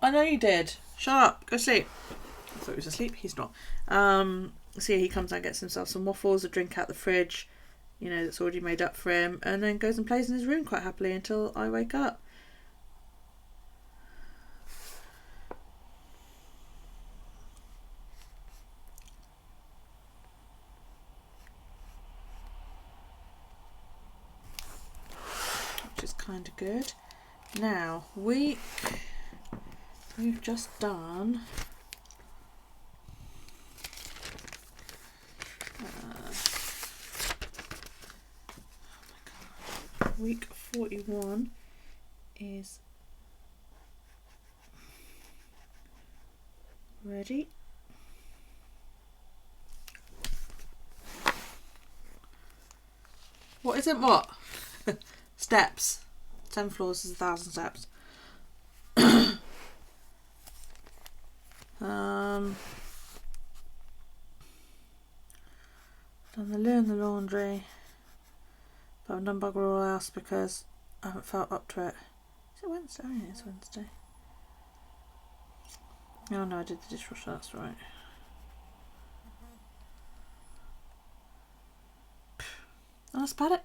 Speaker 1: I know you did. Shut up. Go sleep. I thought he was asleep. He's not. So yeah, he comes out and gets himself some waffles, a drink out the fridge, you know, that's already made up for him, and then goes and plays in his room quite happily until I wake up. Kind of good. Now we've just done week 41 is ready. What isn't what? Steps. 10 floors is 1,000 steps. Done the loo and the laundry. But I've done bugger all else because I haven't felt up to it. Is it Wednesday? Oh yeah, it's Wednesday. Oh no, I did the dishwasher, that's right. And that's about it.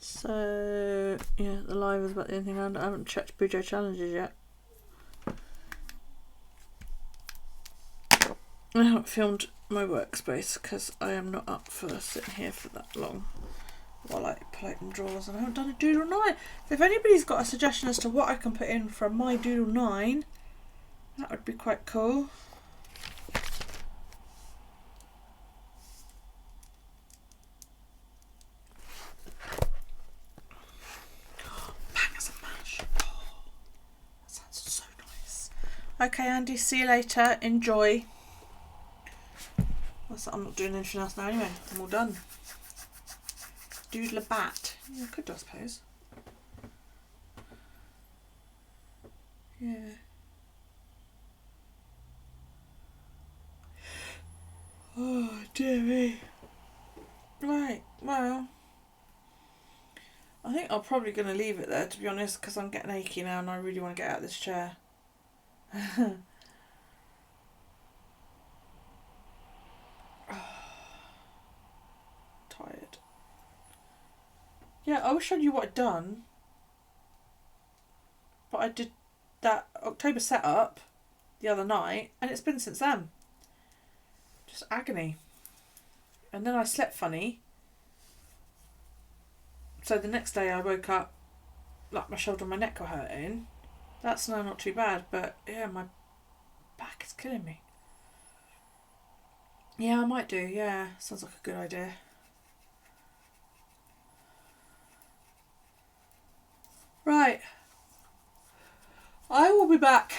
Speaker 1: So yeah, the live is about the only thing I haven't checked Bujo challenges yet. I haven't filmed my workspace because I am not up for sitting here for that long while I plate and drawers, and I haven't done a doodle 9. If anybody's got a suggestion as to what I can put in from my doodle 9, that would be quite cool. Bangers and mash. Oh, that sounds so nice. Okay, Andy, see you later. Enjoy. I'm not doing anything else now anyway. I'm all done. Doodle a bat. Yeah, I could do, I suppose. Yeah. Oh, dear me. Right, well, I think I'm probably going to leave it there, to be honest, because I'm getting achy now and I really want to get out of this chair. Tired. Yeah, I wish I knew what I'd done. But I did that October setup the other night and it's been since then. Just agony. And then I slept funny. So the next day I woke up like my shoulder and my neck were hurting. That's now not too bad, but yeah, my back is killing me. Yeah, I might do, yeah. Sounds like a good idea. Right. I will be back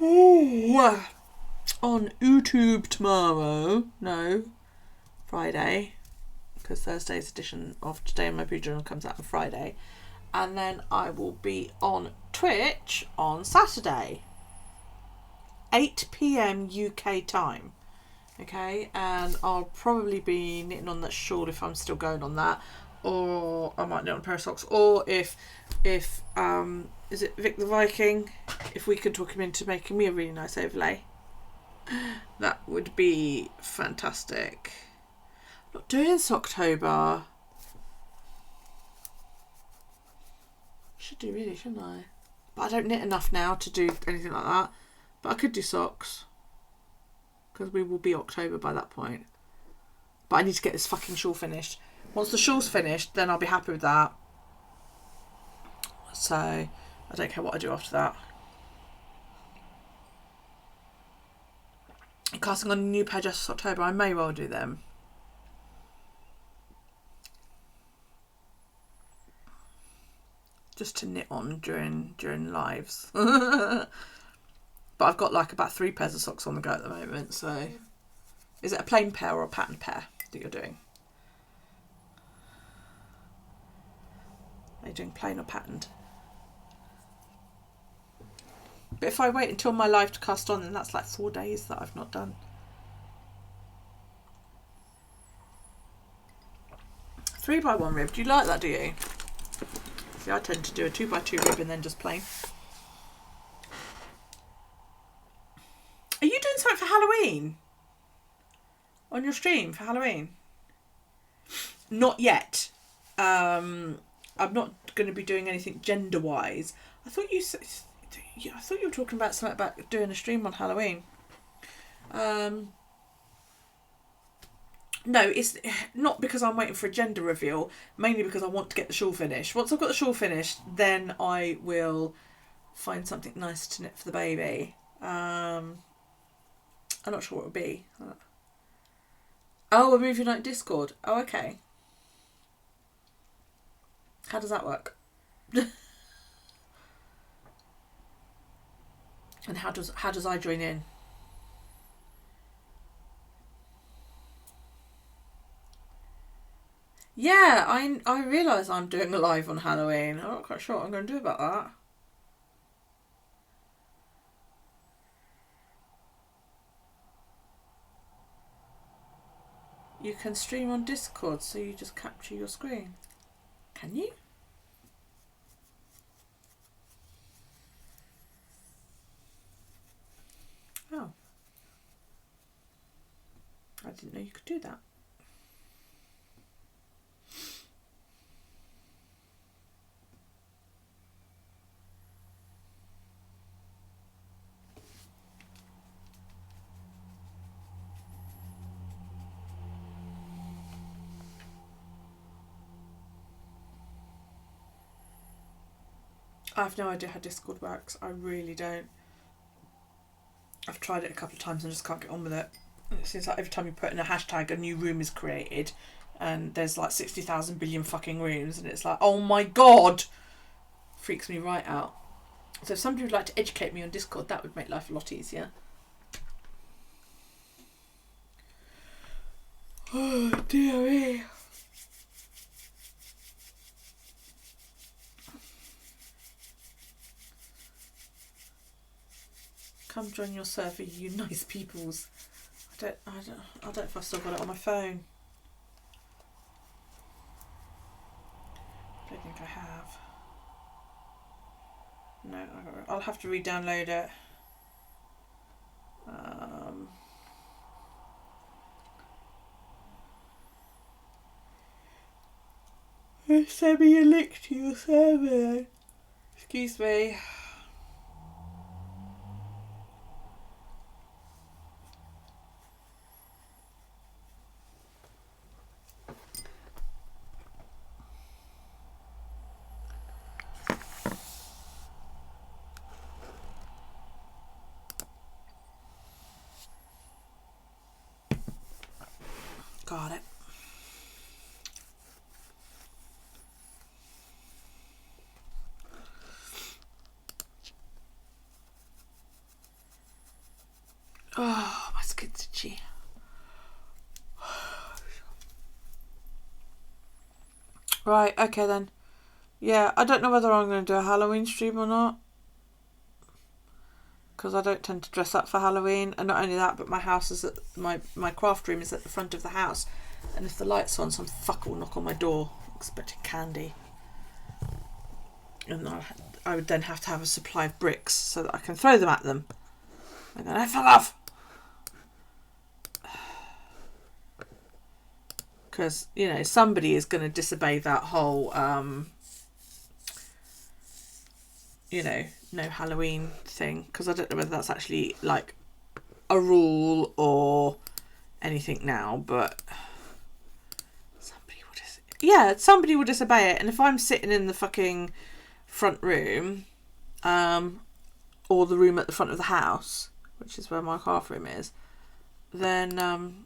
Speaker 1: on YouTube tomorrow. No, Friday. Because Thursday's edition of Today in My Poo Journal comes out on Friday. And then I will be on Twitch on Saturday. 8 PM UK time. Okay, and I'll probably be knitting on that shawl if I'm still going on that. Or I might knit on a pair of socks. Or if is it Vic the Viking? If we can talk him into making me a really nice overlay. That would be fantastic. I'm not doing Socktober. Should do really, shouldn't I? But I don't knit enough now to do anything like that. But I could do socks. Because we will be October by that point. But I need to get this fucking shawl finished. Once the shawl's finished, then I'll be happy with that. So, I don't care what I do after that. I'm casting on a new pair just for October. I may well do them. Just to knit on during lives. But I've got like about 3 pairs of socks on the go at the moment. So, is it a plain pair or a pattern pair that you're doing? Are you doing plain or patterned? But if I wait until my live to cast on, then that's like 4 days that I've not done. 3x1 rib. Do you like that, do you? See, I tend to do a 2x2 rib and then just plain. Are you doing something for Halloween? On your stream for Halloween? Not yet. I'm not going to be doing anything gender-wise. I thought you were talking about something about doing a stream on Halloween. No, it's not because I'm waiting for a gender reveal. Mainly because I want to get the shawl finished. Once I've got the shawl finished, then I will find something nice to knit for the baby. I'm not sure what it would be. Oh, a movie night Discord. Oh, okay. How does that work? And how does I join in? Yeah, I realise I'm doing a live on Halloween. I'm not quite sure what I'm going to do about that. you can stream on Discord, so you just capture your screen. Can you? Oh. I didn't know you could do that. I have no idea how Discord works. I really don't. I've tried it a couple of times and just can't get on with it. It seems like every time you put in a hashtag, a new room is created, and there's like 60,000 billion fucking rooms, and it's like, oh my god! Freaks me right out. So if somebody would like to educate me on Discord, that would make life a lot easier. Oh dear me. Come join your server, you nice peoples. I don't know if I've still got it on my phone. I don't think I have. No, I'll have to re-download it. Send me a link to your server. Excuse me. Got it. Oh, my skin's itchy. Right, okay then. Yeah, I don't know whether I'm going to do a Halloween stream or not, because I don't tend to dress up for Halloween. And not only that, but my house is at my craft room is at the front of the house, and if the light's on, some fucker will knock on my door expecting candy, and I would then have to have a supply of bricks so that I can throw them at them. And then I fuck off. Because, you know, somebody is going to disobey that whole, you know, no Halloween thing. Because I don't know whether that's actually, like, a rule or anything now. But somebody will disobey it. And if I'm sitting in the fucking front room, or the room at the front of the house, which is where my craft room is, then,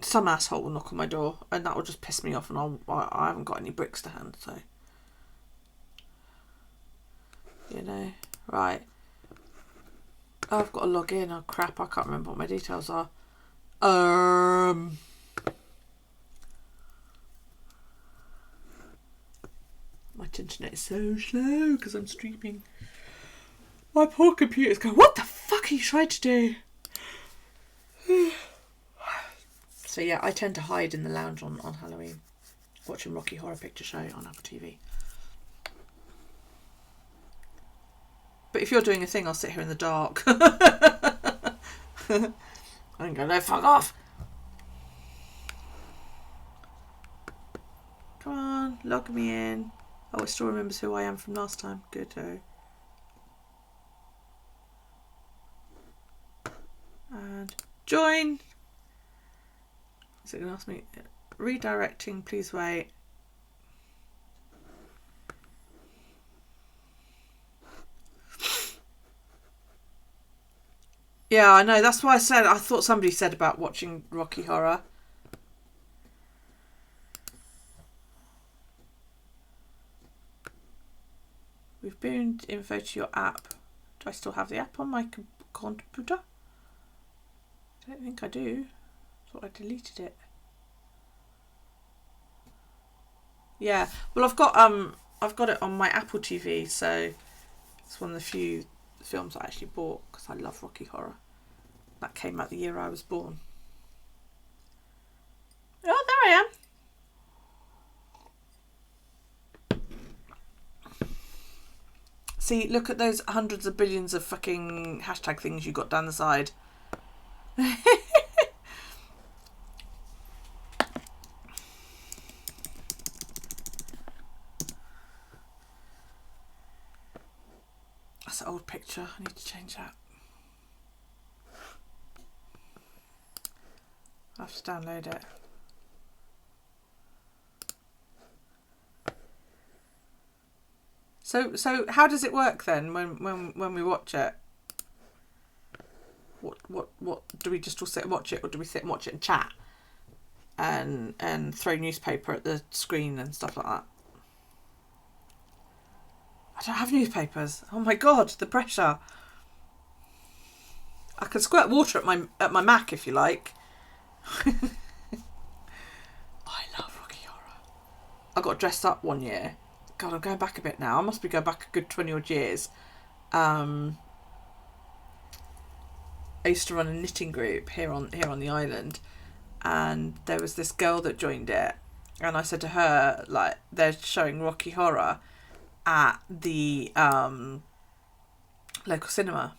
Speaker 1: some asshole will knock on my door, and that will just piss me off, and I haven't got any bricks to hand, so, you know. Right, I've got to log in. Oh crap, I can't remember what my details are. My internet is so slow because I'm streaming. My poor computer's going, what the fuck are you trying to do? So yeah, I tend to hide in the lounge on Halloween, watching Rocky Horror Picture Show on Apple TV. But if you're doing a thing, I'll sit here in the dark. I'm going, no, fuck off. Come on, log me in. Oh, it still remembers who I am from last time. Good. And join. Is it going to ask me? Redirecting, please wait. Yeah, I know. That's why I thought somebody said about watching Rocky Horror. We've boomed info to your app. Do I still have the app on my computer? I don't think I do. I thought I deleted it. Yeah, well, I've got it on my Apple TV, so it's one of the few films I actually bought because I love Rocky Horror. That came out the year I was born. Oh, there I am. See, look at those hundreds of billions of fucking hashtag things you got down the side. That's an old picture. I need to change that. I have to download it. So how does it work then when we watch it? What do we just all sit and watch it, or do we sit and watch it and chat and throw newspaper at the screen and stuff like that? I don't have newspapers. Oh my god, the pressure. I can squirt water at my Mac if you like. I love Rocky Horror. I got dressed up one year. God, I'm going back a bit now. I must be going back a good 20 odd years. I used to run a knitting group here on the island, and there was this girl that joined it, and I said to her, like, they're showing Rocky Horror at the local cinema.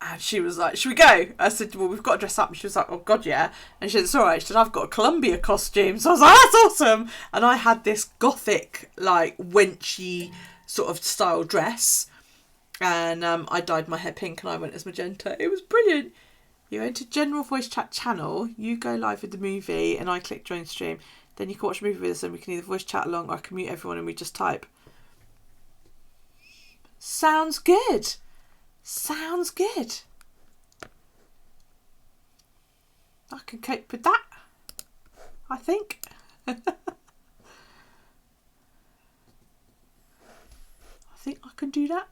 Speaker 1: And she was like, should we go? I said, well, we've got to dress up. And she was like, oh, God, yeah. And she said, it's all right. She said, I've got a Columbia costume. So I was like, that's awesome. And I had this gothic, like, wenchy sort of style dress. And I dyed my hair pink and I went as magenta. It was brilliant. You enter General Voice Chat channel. You go live with the movie and I click join stream. Then you can watch a movie with us and we can either voice chat along or I can mute everyone and we just type. Sounds good. Sounds good. I can cope with that, I think. I think I can do that.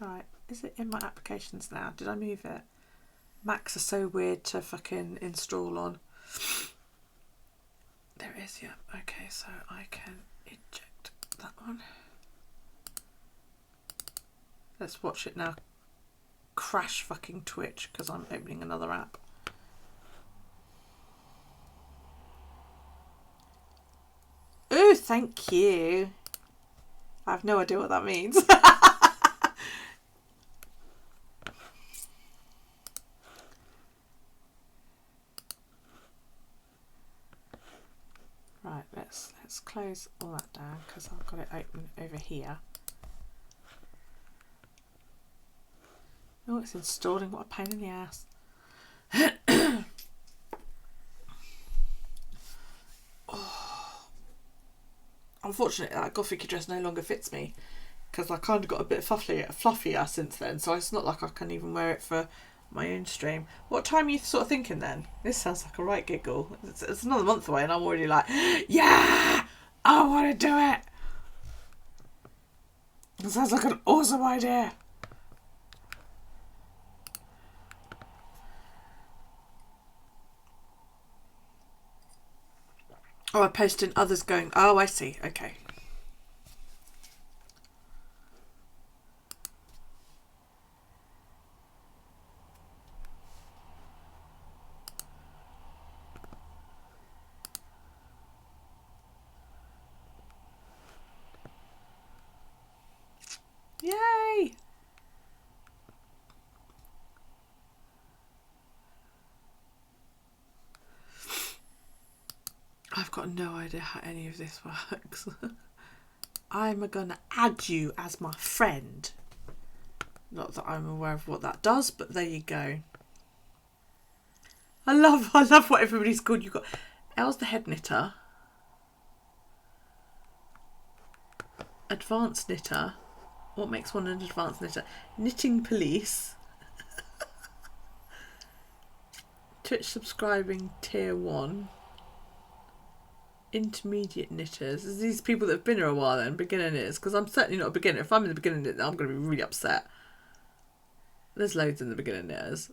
Speaker 1: Right, is it in my applications now? Did I move it? Macs are so weird to fucking install on. There it is, yeah. Okay, so I can eject that one. Let's watch it now. Crash fucking Twitch because I'm opening another app. Oh, thank you. I have no idea what that means. Right, let's close all that down because I've got it open over here. Oh, it's installing. What a pain in the ass. Oh. Unfortunately, that gothic dress no longer fits me because I kind of got a bit fluffier since then, so it's not like I can even wear it for my own stream. What time are you sort of thinking then? This sounds like a right giggle. It's another month away and I'm already like, yeah, I want to do it. It sounds like an awesome idea. Oh, I posted others going, oh, I see. Okay. Yay! I've got no idea how any of this works. I'm gonna add you as my friend. Not that I'm aware of what that does, but there you go. I love what everybody's called. You've got Elle's the head knitter, advanced knitter. What makes one an advanced knitter? Knitting police. Twitch subscribing tier 1. Intermediate knitters. There's these people that have been here a while then, beginner knitters, because I'm certainly not a beginner. If I'm in the beginner knitter, I'm going to be really upset. There's loads in the beginner knitters.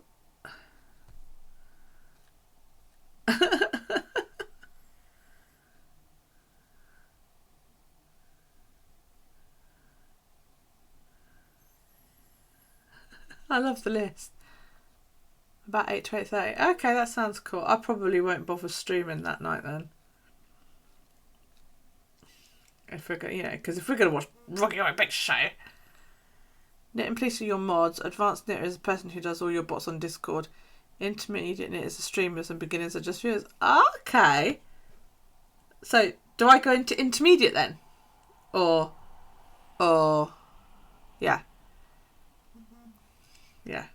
Speaker 1: I love the list. About 8 to 8:30. Okay, that sounds cool. I probably won't bother streaming that night then. If we're going, because if we're going to watch Rocky Horror Picture Show. Knit and Police are your mods. Advanced Knitter is a person who does all your bots on Discord. Intermediate Knit is the streamers and beginners are just viewers. Okay. So, do I go into intermediate then? Or, yeah. Yeah.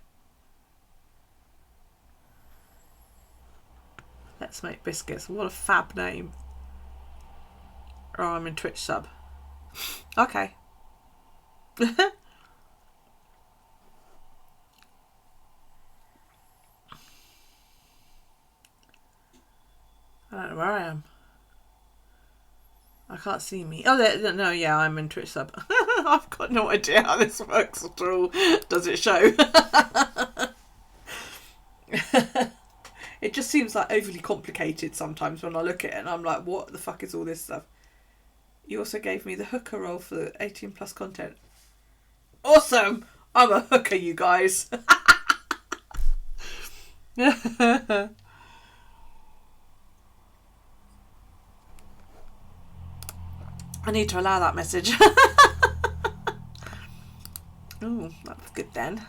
Speaker 1: Let's Make Biscuits. What a fab name. Oh, I'm in Twitch sub. Okay. I don't know where I am. I can't see me. Oh, no, yeah, I'm in Twitch sub. I've got no idea how this works at all. Does it show? It just seems like overly complicated sometimes when I look at it and I'm like, what the fuck is all this stuff? You also gave me the hooker role for the 18 plus content. Awesome! I'm a hooker, you guys. I need to allow that message. Oh, that's good then.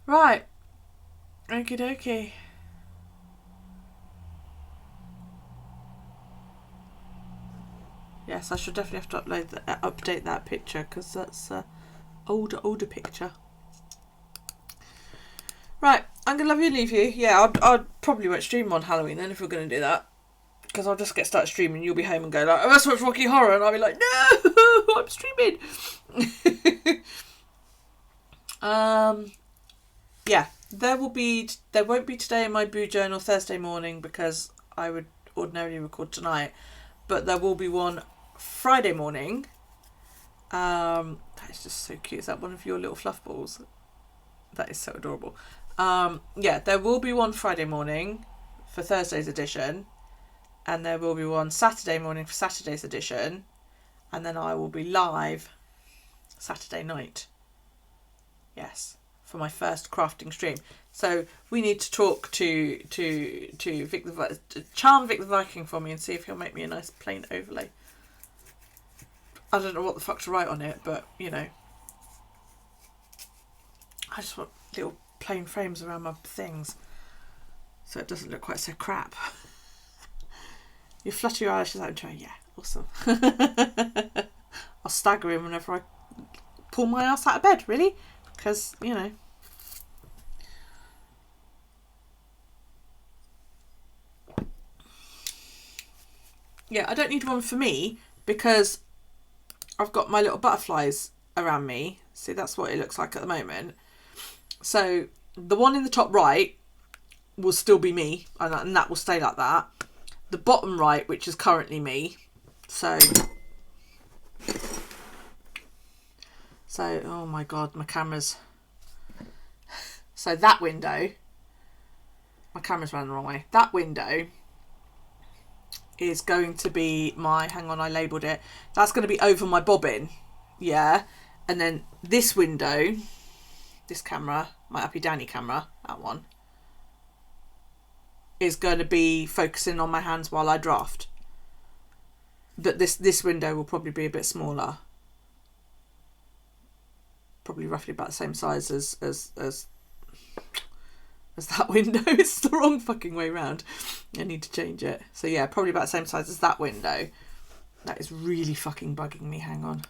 Speaker 1: Right. Okie dokie. Yes, I should definitely have to update that picture because that's an older picture. Right, I'm going to love you and leave you. Yeah, I probably won't stream on Halloween then if we're going to do that. Because I'll just get started streaming, you'll be home and go like, oh, let's watch Rocky Horror, and I'll be like, no, I'm streaming. Yeah, there won't be today in my Boo Journal Thursday morning because I would ordinarily record tonight, but there will be one Friday morning. That is just so cute. Is that one of your little fluff balls? That is so adorable. Yeah, there will be one Friday morning for Thursday's edition. And there will be one Saturday morning for Saturday's edition. And then I will be live Saturday night. Yes, for my first crafting stream. So we need to talk to Vic charm Vic the Viking for me and see if he'll make me a nice plain overlay. I don't know what the fuck to write on it, but, you know. I just want little plain frames around my things. So it doesn't look quite so crap. You flutter your eyelashes out and try. Yeah, awesome. I'll stagger him whenever I pull my ass out of bed, really. Because, you know. Yeah, I don't need one for me because I've got my little butterflies around me. See, that's what it looks like at the moment. So the one in the top right will still be me, and that will stay like that. The bottom right, which is currently me, so oh my god, my camera's, so that window, my camera's running the wrong way, that window is going to be my, hang on, I labelled it, that's going to be over my bobbin, yeah, and then this window, this camera, my Uppy Danny camera, that one, is going to be focusing on my hands while I draft. But this window will probably be a bit smaller. Probably roughly about the same size as that window. It's the wrong fucking way round. I need to change it. So yeah, probably about the same size as that window. That is really fucking bugging me. Hang on.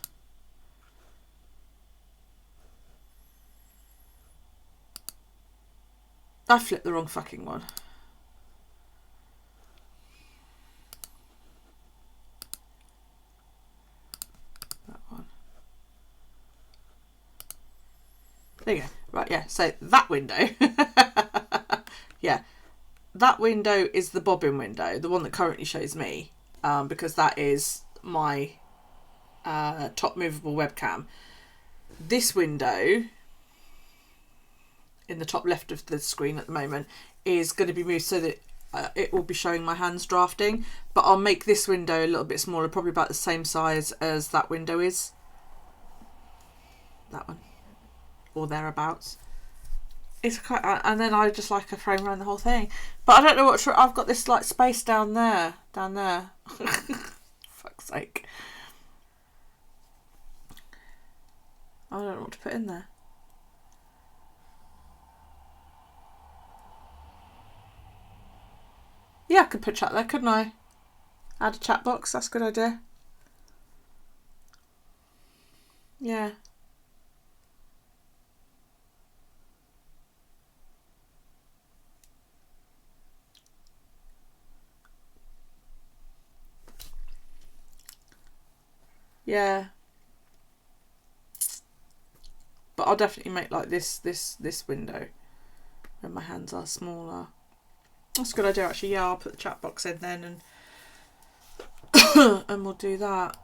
Speaker 1: I flipped the wrong fucking one. There you go. Right, yeah. So that window, yeah, that window is the bobbin window, the one that currently shows me, because that is my top movable webcam. This window in the top left of the screen at the moment is going to be moved so that it will be showing my hands drafting, but I'll make this window a little bit smaller, probably about the same size as that window is. That one. Or thereabouts. It's quite, and then I just like a frame around the whole thing. But I don't know what, I've got this like space down there. Fuck's sake. I don't know what to put in there. Yeah, I could put chat there, couldn't I? Add a chat box, that's a good idea. Yeah. Yeah. But I'll definitely make like this window when my hands are smaller. That's a good idea actually. Yeah, I'll put the chat box in then and and we'll do that.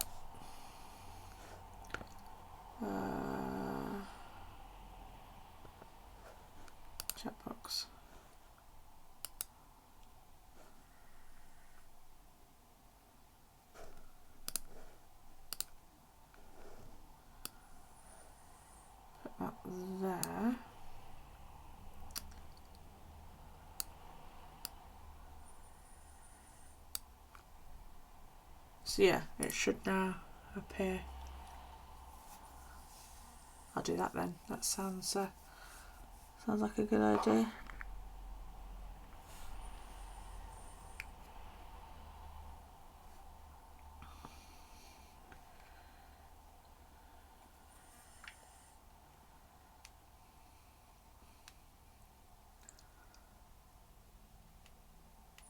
Speaker 1: Chat box. Put that there. So yeah, it should now appear. I'll do that then. That sounds like a good idea.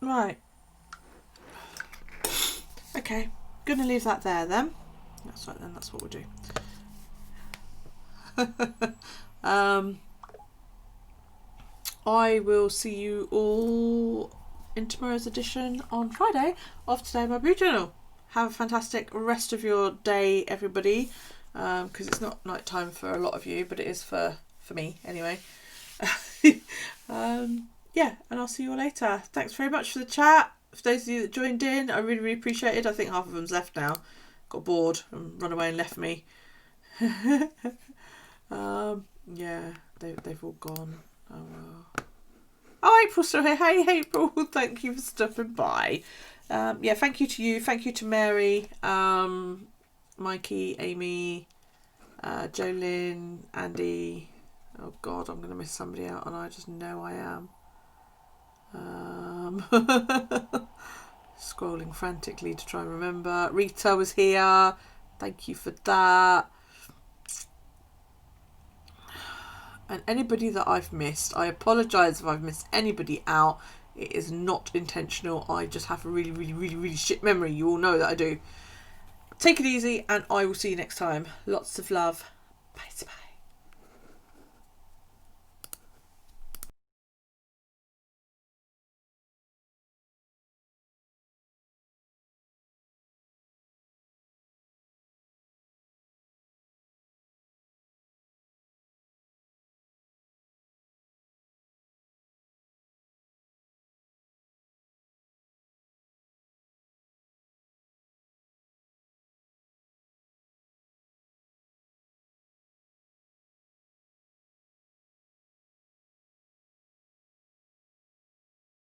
Speaker 1: Right. Okay, gonna leave that there then. That's right then, that's what we'll do. I will see you all in tomorrow's edition on Friday of Today My Boo Journal. Have a fantastic rest of your day, everybody, because it's not night time for a lot of you, but it is for me anyway. Yeah, and I'll see you all later. Thanks very much for the chat. For those of you that joined in, I really appreciate it. I think half of them's left now. Got bored and run away and left me. Yeah, they've all gone. Oh well. Oh, April's still here. Hey, April. Thank you for stopping by. Yeah, thank you to you. Thank you to Mary, Mikey, Amy, Jolyn, Andy. Oh God, I'm going to miss somebody out, and I just know I am. Scrolling frantically to try and remember. Rita was here. Thank you for that. And anybody that I've missed, I apologise if I've missed anybody out. It is not intentional. I just have a really shit memory. You all know that I do. Take it easy, and I will see you next time. Lots of love. Bye.